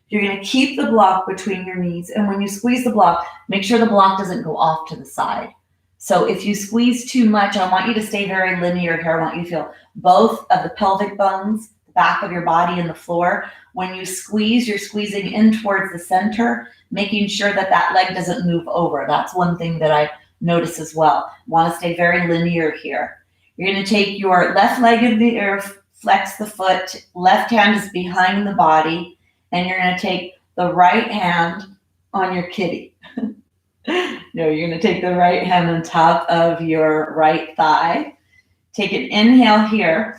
You're going to keep the block between your knees, and when you squeeze the block, make sure the block doesn't go off to the side. So if you squeeze too much, I want you to stay very linear here. I want you to feel both of the pelvic bones, the back of your body, and the floor. When you squeeze, you're squeezing in towards the center, making sure that that leg doesn't move over. That's one thing that I notice as well. Want to stay very linear here. You're going to take your left leg in the air, flex the foot, left hand is behind the body, and you're going to take the right hand on your kitty. No, you're going to take the right hand on top of your right thigh. Take an inhale here.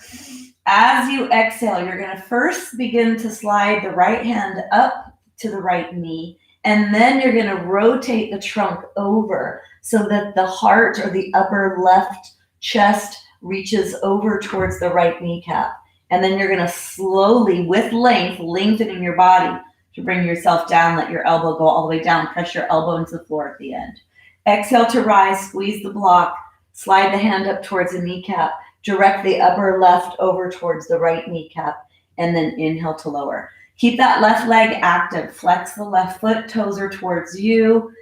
As you exhale, you're going to first begin to slide the right hand up to the right knee, and then you're going to rotate the trunk over so that the heart or the upper left chest reaches over towards the right kneecap. And then you're going to slowly, with length, lengthening your body to bring yourself down. Let your elbow go all the way down. Press your elbow into the floor at the end. Exhale to rise, squeeze the block, slide the hand up towards the kneecap, direct the upper left over towards the right kneecap, and then inhale to lower. Keep that left leg active. Flex the left foot, toes are towards you,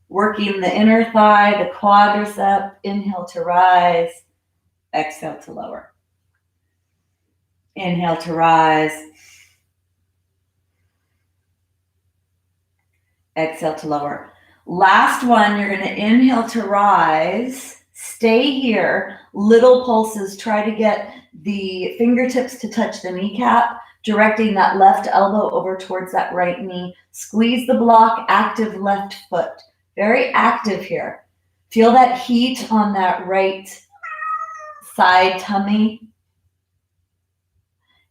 working the inner thigh, the quadricep. Inhale to rise, exhale to lower. Inhale to rise, exhale to lower. Last one, you're going to inhale to rise. Stay here. Little pulses. Try to get the fingertips to touch the kneecap, directing that left elbow over towards that right knee. Squeeze the block, active left foot. Very active here. Feel that heat on that right side tummy.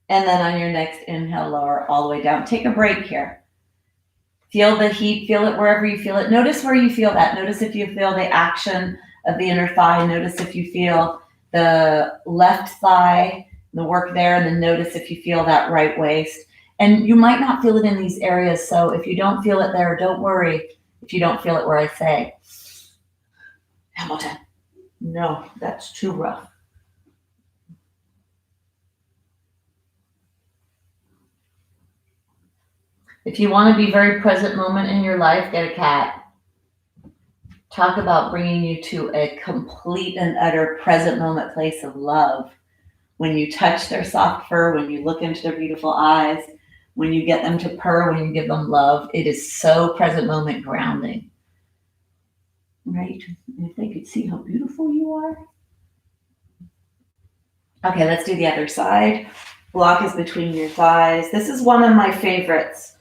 And then on your next inhale, lower all the way down. Take a break here. Feel the heat, feel it wherever you feel it. Notice where you feel that. Notice if you feel the action of the inner thigh. Notice if you feel the left thigh, the work there, and then notice if you feel that right waist. And you might not feel it in these areas, so if you don't feel it there, don't worry if you don't feel it where I say. Hamilton, no, that's too rough. If you want to be very present moment in your life, get a cat. Talk about bringing you to a complete and utter present moment place of love. When you touch their soft fur, when you look into their beautiful eyes, when you get them to purr, when you give them love, it is so present moment grounding. right? If they could see how beautiful you are. Okay, let's do the other side. Block is between your thighs. This is one of my favorites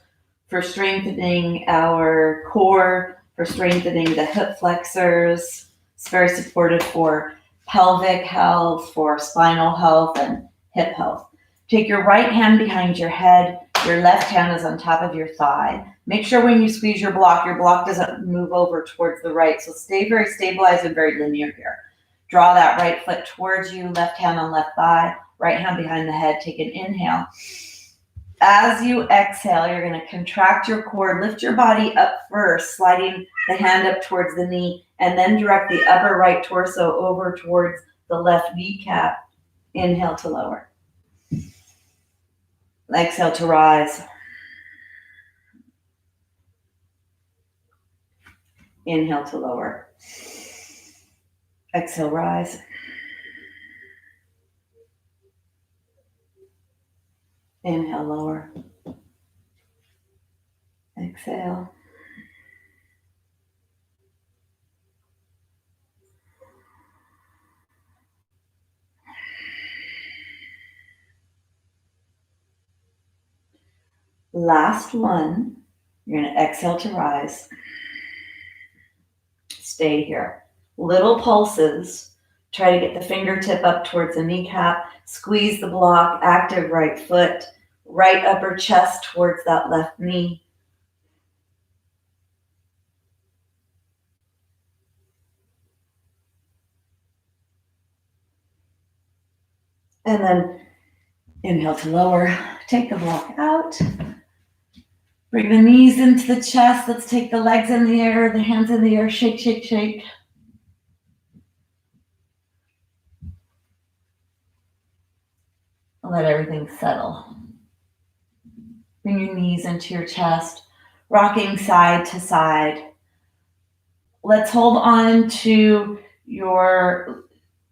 for strengthening our core, for strengthening the hip flexors. It's very supportive for pelvic health, for spinal health, and hip health. Take your right hand behind your head. Your left hand is on top of your thigh. Make sure when you squeeze your block doesn't move over towards the right. So stay very stabilized and very linear here. Draw that right foot towards you, left hand on left thigh, right hand behind the head. Take an inhale. As you exhale, you're going to contract your core, lift your body up first, sliding the hand up towards the knee, and then direct the upper right torso over towards the left kneecap. Inhale to lower. Exhale to rise. Inhale to lower. Exhale, rise. Inhale, lower. Exhale. Last one. You're going to exhale to rise. Stay here. Little pulses. Try to get the fingertip up towards the kneecap. Squeeze the block. Active right foot. Right upper chest towards that left knee. And then inhale to lower. Take the block out. Bring the knees into the chest. Let's take the legs in the air, the hands in the air. Shake, shake, shake. Let everything settle. Bring your knees into your chest, rocking side to side. Let's hold on to your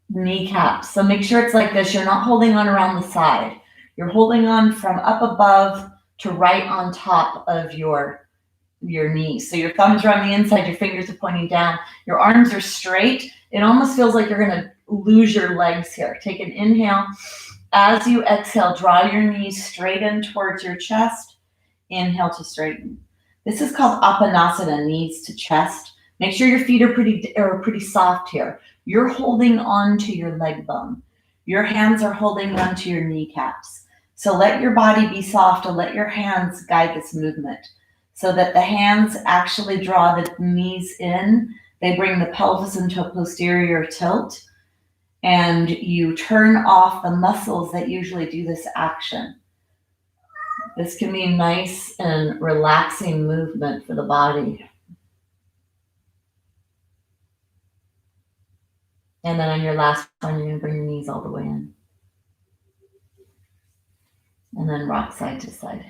kneecaps. So make sure it's like this. You're not holding on around the side. You're holding on from up above to right on top of your knees. So your thumbs are on the inside, your fingers are pointing down, your arms are straight. It almost feels like you're going to lose your legs here. Take an inhale. As you exhale, draw your knees straight in towards your chest. Inhale to straighten. This is called Apanasana, knees to chest. Make sure your feet are pretty soft here. You're holding on to your leg bone. Your hands are holding on to your kneecaps. So let your body be soft and let your hands guide this movement so that the hands actually draw the knees in. They bring the pelvis into a posterior tilt, and you turn off the muscles that usually do this action. This can be a nice and relaxing movement for the body. And then on your last one, you're going to bring your knees all the way in. And then rock side to side.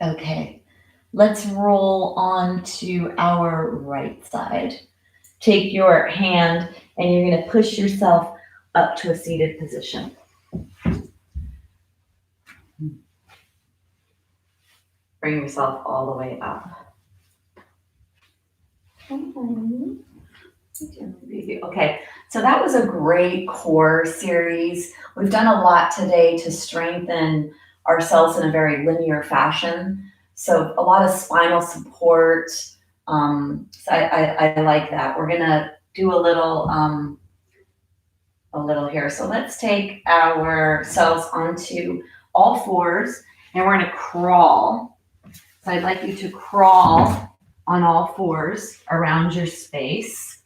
Okay, let's roll on to our right side. Take your hand and you're going to push yourself up to a seated position. Bring yourself all the way up. Okay, so that was a great core series. We've done a lot today to strengthen ourselves in a very linear fashion. So a lot of spinal support. So I like that. We're gonna do a little here. So let's take ourselves onto all fours and we're gonna crawl. So I'd like you to crawl on all fours around your space.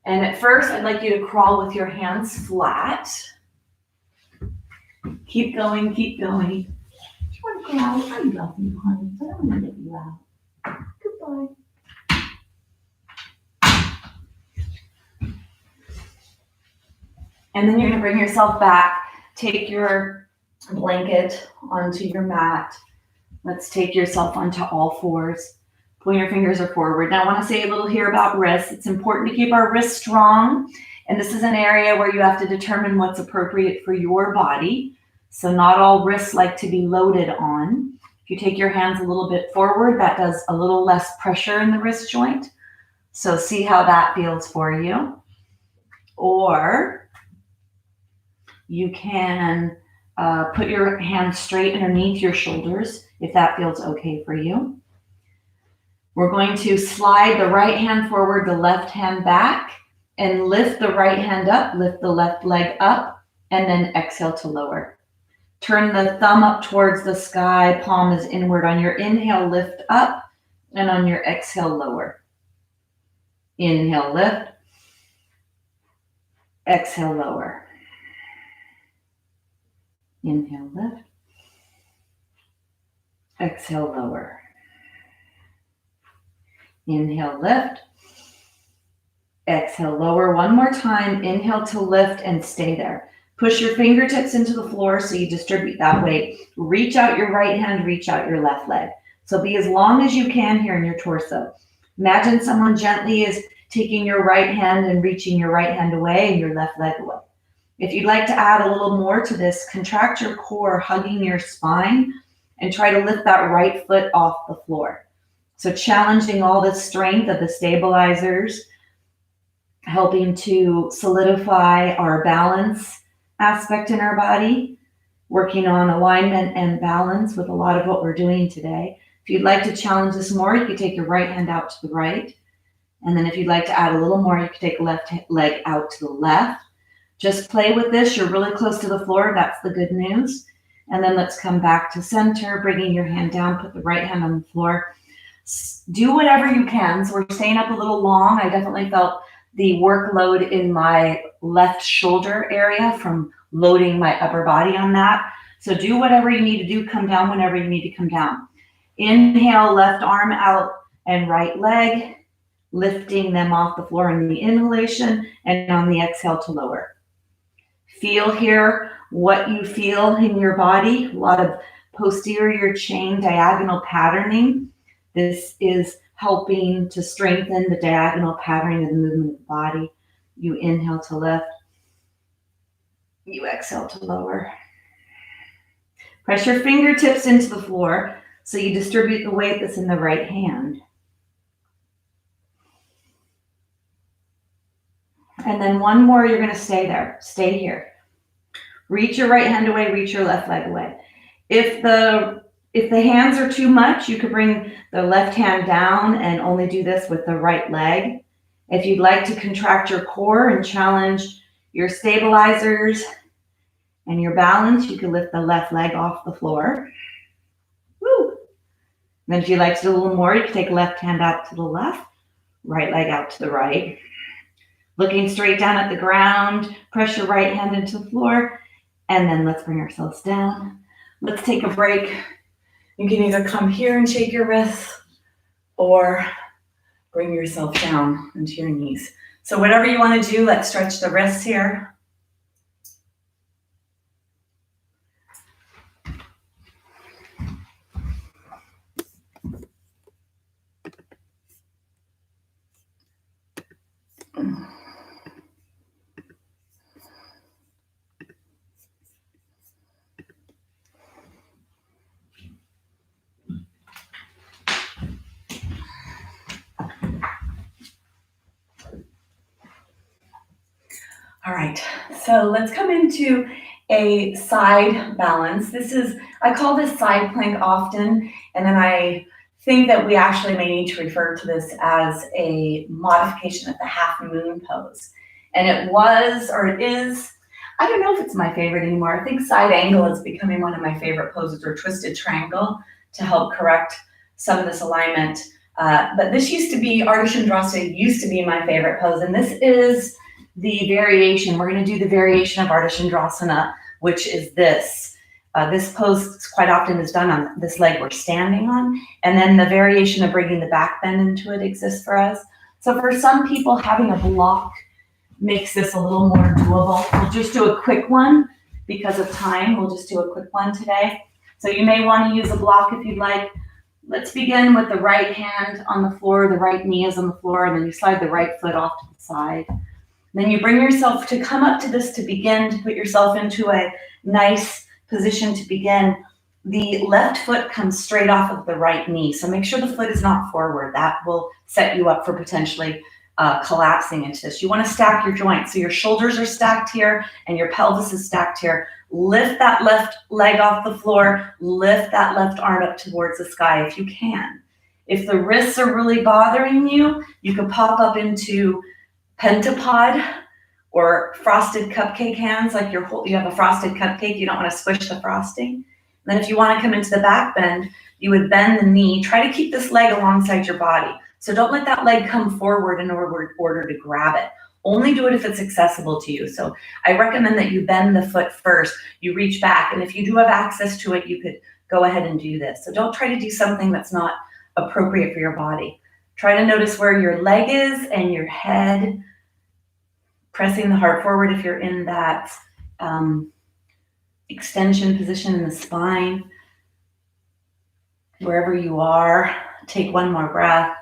And at first, I'd like you to crawl with your hands flat. Keep going, keep going. Do you want to go out? I love you, honey. I don't want to get you out. Goodbye. And then you're going to bring yourself back. Take your blanket onto your mat. Let's take yourself onto all fours. Pull your fingers forward. Now I want to say a little here about wrists. It's important to keep our wrists strong. And this is an area where you have to determine what's appropriate for your body. So not all wrists like to be loaded on. If you take your hands a little bit forward, that does a little less pressure in the wrist joint. So see how that feels for you. Or you can put your hands straight underneath your shoulders if that feels okay for you. We're going to slide the right hand forward, the left hand back, and lift the right hand up, lift the left leg up, and then exhale to lower. Turn the thumb up towards the sky, palm is inward. On your inhale, lift up, and on your exhale, lower. Inhale, lift. Exhale, lower. Inhale, lift. Exhale, lower. Inhale, lift. Exhale, lower. One more time. Inhale to lift and stay there. Push your fingertips into the floor so you distribute that weight. Reach out your right hand, reach out your left leg. So be as long as you can here in your torso. Imagine someone gently is taking your right hand and reaching your right hand away and your left leg away. If you'd like to add a little more to this, contract your core, hugging your spine, and try to lift that right foot off the floor. So challenging all the strength of the stabilizers, helping to solidify our balance aspect in our body, working on alignment and balance with a lot of what we're doing today. If you'd like to challenge this more, you could take your right hand out to the right. And then if you'd like to add a little more, you could take left leg out to the left. Just play with this. You're really close to the floor. That's the good news. And then let's come back to center, bringing your hand down, put the right hand on the floor. Do whatever you can. So we're staying up a little long. I definitely felt the workload in my left shoulder area from loading my upper body on that. So do whatever you need to do. Come down whenever you need to come down. Inhale, left arm out and right leg, lifting them off the floor in the inhalation and on the exhale to lower. Feel here what you feel in your body. A lot of posterior chain diagonal patterning. This is helping to strengthen the diagonal patterning of the movement of the body. You inhale to lift. You exhale to lower. Press your fingertips into the floor so you distribute the weight that's in the right hand. And then one more, you're going to stay there. Stay here. Reach your right hand away, reach your left leg away. If the hands are too much, you could bring the left hand down and only do this with the right leg. If you'd like to contract your core and challenge your stabilizers and your balance, you can lift the left leg off the floor. Woo! And then if you'd like to do a little more, you can take left hand out to the left, right leg out to the right. Looking straight down at the ground, press your right hand into the floor, and then let's bring ourselves down. Let's take a break. You can either come here and shake your wrists or bring yourself down into your knees. So whatever you want to do, let's stretch the wrists here. All right, so let's come into a side balance. I call this side plank often, and then I think that we actually may need to refer to this as a modification of the half moon pose. And it was, or it is, I don't know if it's my favorite anymore. I think side angle is becoming one of my favorite poses, or twisted triangle, to help correct some of this alignment. But this used to be, Ardha Chandrasana used to be my favorite pose, and this is the variation. We're going to do the variation of Ardha Chandrasana, which is this. This pose quite often is done on this leg we're standing on, and then the variation of bringing the back bend into it exists for us. So for some people, having a block makes this a little more doable. We'll just do a quick one because of time. We'll just do a quick one today. So you may want to use a block if you'd like. Let's begin with the right hand on the floor, the right knee is on the floor, and then you slide the right foot off to the side. Then you bring yourself to come up to this to begin to put yourself into a nice position to begin, the left foot comes straight off of the right knee. So make sure the foot is not forward. That will set you up for potentially collapsing into this. You want to stack your joints. So your shoulders are stacked here and your pelvis is stacked here. Lift that left leg off the floor. Lift that left arm up towards the sky if you can. If the wrists are really bothering you, you can pop up into pentapod or frosted cupcake hands, like you have a frosted cupcake, you don't want to squish the frosting. And then if you want to come into the back bend, you would bend the knee. Try to keep this leg alongside your body. So don't let that leg come forward in order to grab it. Only do it if it's accessible to you. So I recommend that you bend the foot first, you reach back, and if you do have access to it, you could go ahead and do this. So don't try to do something that's not appropriate for your body. Try to notice where your leg is and your head, pressing the heart forward if you're in that extension position in the spine. Wherever you are, take one more breath.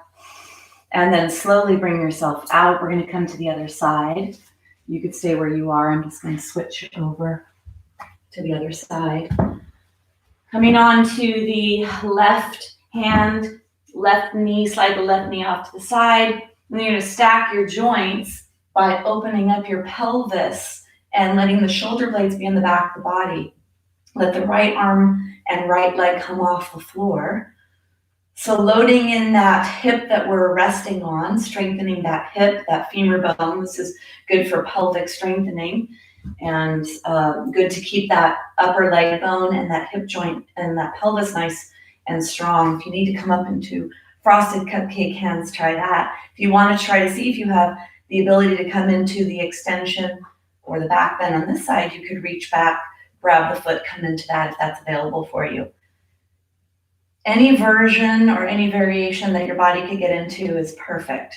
And then slowly bring yourself out. We're going to come to the other side. You could stay where you are. I'm just going to switch over to the other side. Coming on to the left hand, left knee, slide the left knee off to the side. And then you're going to stack your joints by opening up your pelvis and letting the shoulder blades be in the back of the body. Let the right arm and right leg come off the floor. So loading in that hip that we're resting on, strengthening that hip, that femur bone. This is good for pelvic strengthening and good to keep that upper leg bone and that hip joint and that pelvis nice and strong. If you need to come up into frosted cupcake hands, try that. If you want to try to see if you have the ability to come into the extension or the back bend on this side, you could reach back, grab the foot, come into that if that's available for you. Any version or any variation that your body could get into is perfect.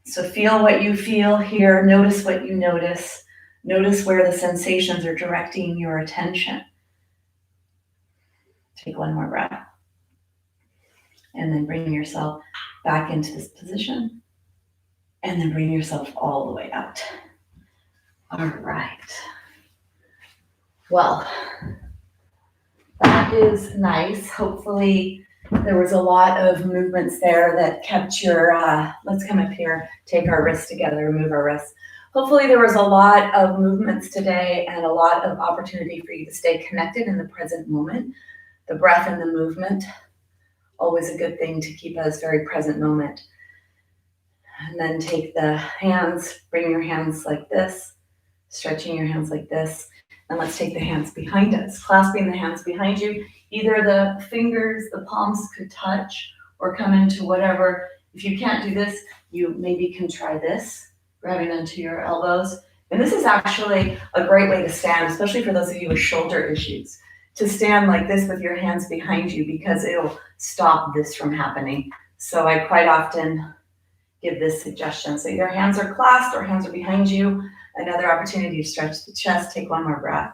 So feel what you feel here. Notice what you notice. Notice where the sensations are directing your attention. Take one more breath. And then bring yourself back into this position. And then bring yourself all the way out. All right. Well, that is nice. Hopefully there was a lot of movements there that kept your, let's come up here, take our wrists together, move our wrists. Hopefully there was a lot of movements today and a lot of opportunity for you to stay connected in the present moment. The breath and the movement, always a good thing to keep us very present moment. And then take the hands, bring your hands like this, stretching your hands like this. And let's take the hands behind us, clasping the hands behind you. Either the fingers, the palms could touch or come into whatever. If you can't do this, you maybe can try this, grabbing onto your elbows. And this is actually a great way to stand, especially for those of you with shoulder issues, to stand like this with your hands behind you because it'll stop this from happening. So I quite often give this suggestion. So your hands are clasped or hands are behind you. Another opportunity to stretch the chest. Take one more breath.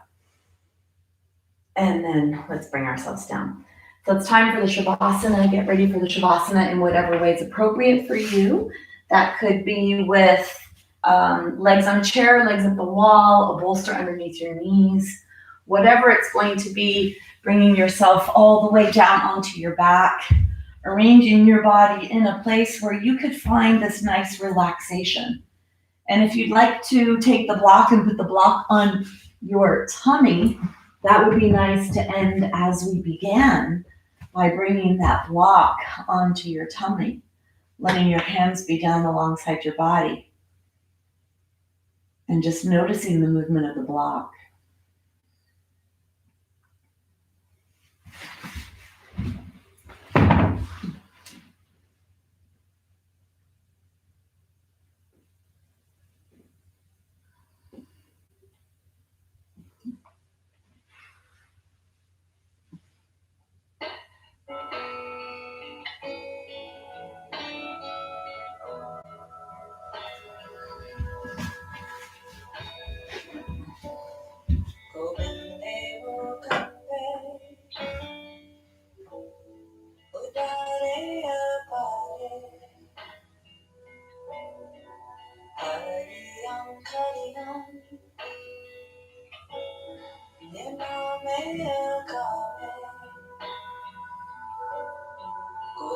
And then let's bring ourselves down. So it's time for the Shavasana. Get ready for the Shavasana in whatever way is appropriate for you. That could be with legs on a chair, legs at the wall, a bolster underneath your knees. Whatever it's going to be, bringing yourself all the way down onto your back, arranging your body in a place where you could find this nice relaxation. And if you'd like to take the block and put the block on your tummy, that would be nice to end as we began by bringing that block onto your tummy, letting your hands be down alongside your body, and just noticing the movement of the block.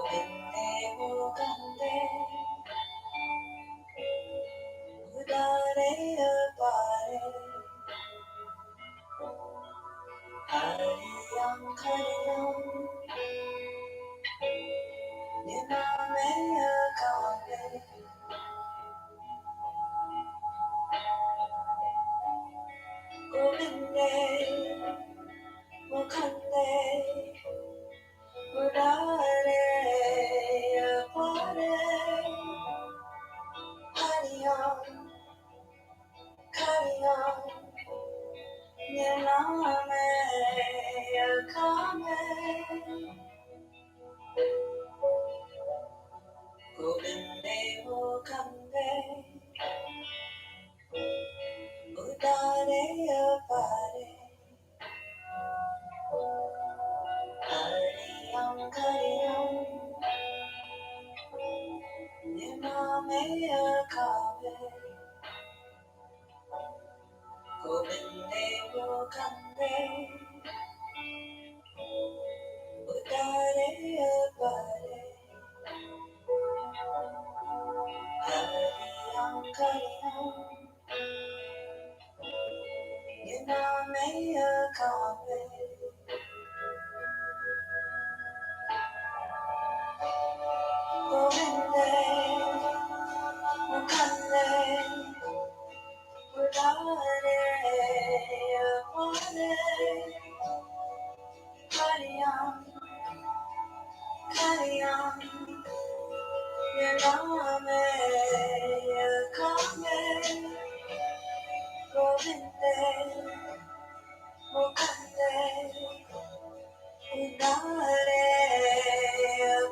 고민해 오간대 우다래여 바래 가리영 가리영 내 맘에 가네 고민해 오간대 우다래여 바래 가리영 가리영 내 맘에 가네 고민되고 간대 우다래여 바래 가리영 가리영 내 맘에 가네 고민되고 간대 우다래여 바래 가리영 가리영 내 맘에 가네 고민돼 못갔네 우다래여 바래 가리영 가리영 내 맘에 가네 고민돼 못갔네 우다래여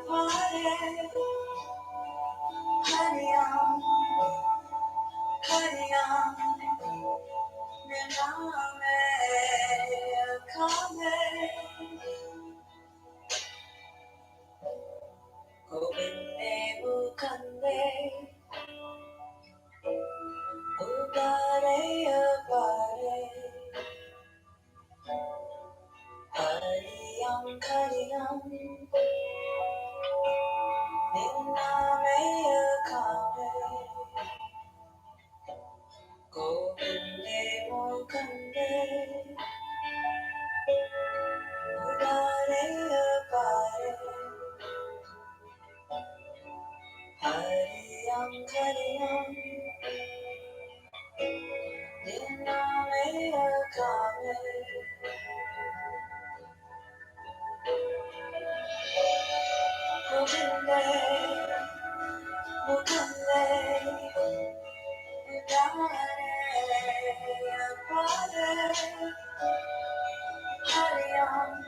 바래 가리영 가리영 내 맘에 가네 고민되고 간대 우다래여 바래 가리영 가리영 내 맘에 가네 고민되고 간대 우다래여 바래 가리영 가리영 내 맘에 가네 고민돼 못갔네 우다래여 바래 가리영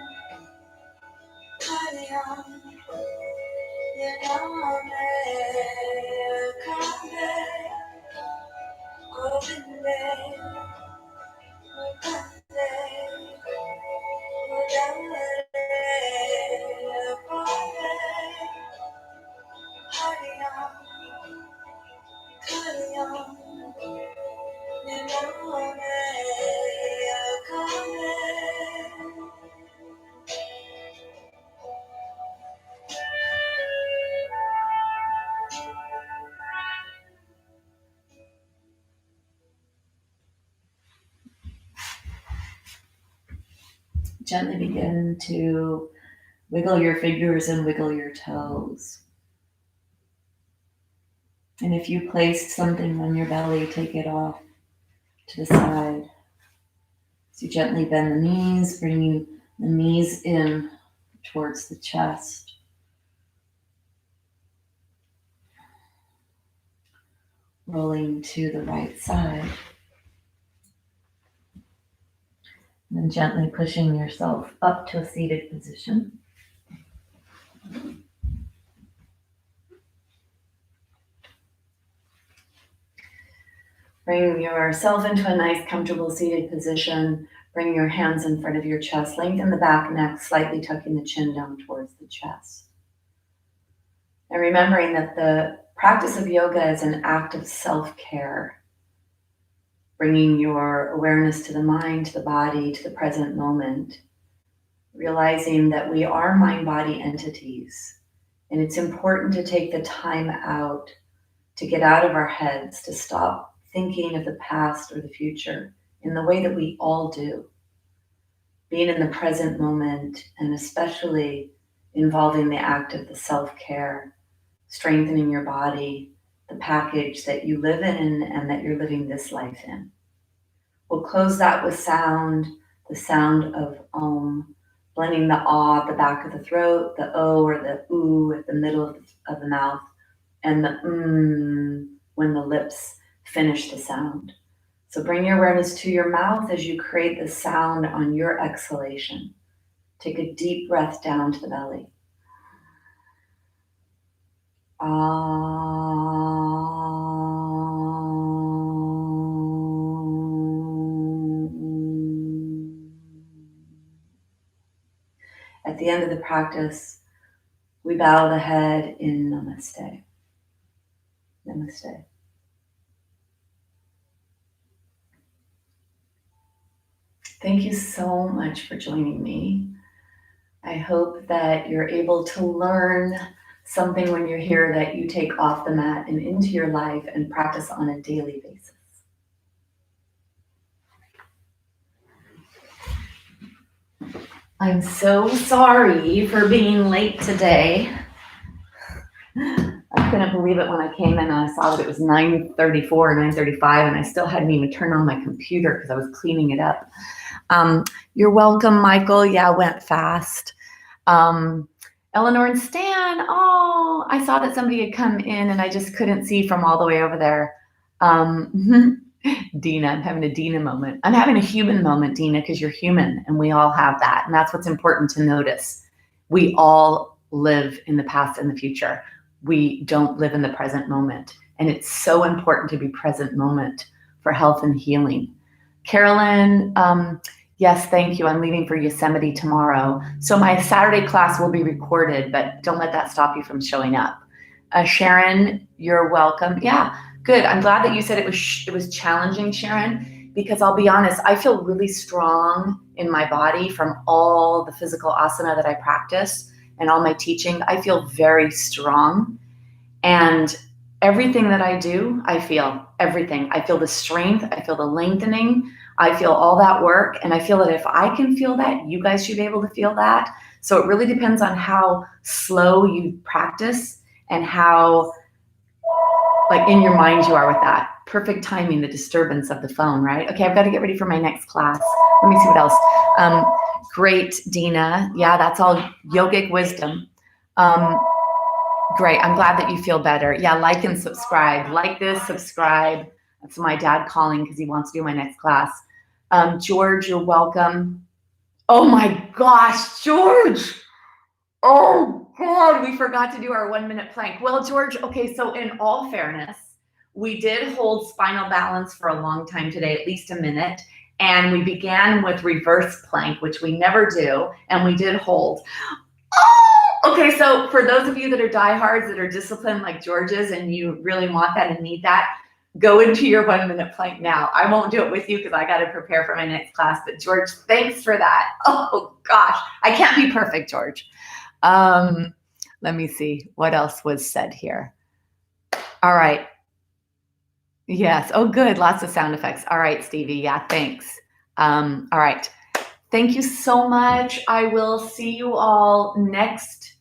가리영 내 맘에 가네 고민돼 못갔네 우다래여 바래 가리영 가리영 내 맘에 가네 Gently begin to wiggle your fingers and wiggle your toes. And if you placed something on your belly, take it off to the side. So you gently bend the knees, bringing the knees in towards the chest. Rolling to the right side. And then gently pushing yourself up to a seated position. Bring yourself into a nice, comfortable seated position. Bring your hands in front of your chest. Lengthen the back neck, slightly tucking the chin down towards the chest. And remembering that the practice of yoga is an act of self-care. Bringing your awareness to the mind, to the body, to the present moment. Realizing that we are mind-body entities And it's important to take the time out to get out of our heads, to stop thinking of the past or the future in the way that we all do. Being in the present moment, and especially involving the act of the self-care, strengthening your body, the package that you live in and that you're living this life in. We'll close that with sound, the sound of Om, blending the ah at the back of the throat, the o or the oo at the middle of the mouth, and the when the lips finish the sound. So bring your awareness to your mouth as you create the sound on your exhalation. Take a deep breath down to the belly. At the end of the practice, we bow the head in Namaste. Namaste. Thank you so much for joining me. I hope that you're able to learn something when you're here that you take off the mat and into your life and practice on a daily basis. I'm so sorry for being late today. I couldn't believe it when I came in and I saw that it was 9:34, 9:35, and I still hadn't even turned on my computer because I was cleaning it up. You're welcome, Michael. Yeah, went fast. Eleanor and Stan, oh, I saw that somebody had come in and I just couldn't see from all the way over there. Dina, I'm having a Dina moment. I'm having a human moment, Dina, because you're human and we all have that. And that's what's important to notice. We all live in the past and the future. We don't live in the present moment. And it's so important to be present moment for health and healing. Carolyn, yes, thank you. I'm leaving for Yosemite tomorrow. So my Saturday class will be recorded, but don't let that stop you from showing up. Sharon, you're welcome. Yeah, good. I'm glad that you said it was challenging, Sharon, because I'll be honest, I feel really strong in my body from all the physical asana that I practice and all my teaching. I feel very strong. And everything that I do, I feel everything. I feel the strength. I feel the lengthening. I feel all that work. And I feel that if I can feel that, you guys should be able to feel that. So it really depends on how slow you practice and how like in your mind you are with that. Perfect timing, the disturbance of the phone, right? Okay, I've got to get ready for my next class. Let me see what else. Great, Dina. Yeah, that's all yogic wisdom. Great, I'm glad that you feel better. Yeah, like and subscribe. Like this, subscribe. That's my dad calling because he wants to do my next class. George, you're welcome. Oh my gosh, George. Oh God, we forgot to do our 1 minute plank. Well, George, okay, so in all fairness, we did hold spinal balance for a long time today, at least a minute. And we began with reverse plank, which we never do. And we did hold. Oh, okay, so for those of you that are diehards, that are disciplined like George is, and you really want that and need that, go into your 1 minute plank now. I won't do it with you because I got to prepare for my next class. But George, thanks for that. Oh gosh, I can't be perfect, George. Let me see what else was said here. All right. Yes. Oh, good. Lots of sound effects. All right, Stevie. Yeah, thanks. All right. Thank you so much. I will see you all next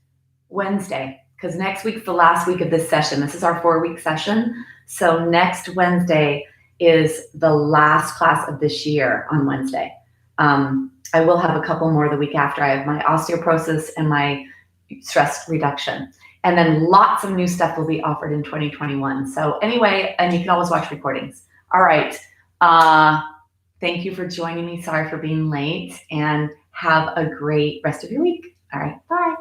Wednesday because next week's the last week of this session. This is our 4-week session. So next Wednesday is the last class of this year on Wednesday. I will have a couple more the week after. I have my osteoporosis and my stress reduction. And then lots of new stuff will be offered in 2021. So anyway, and you can always watch recordings. All right. Thank you for joining me. Sorry for being late and have a great rest of your week. All right. Bye.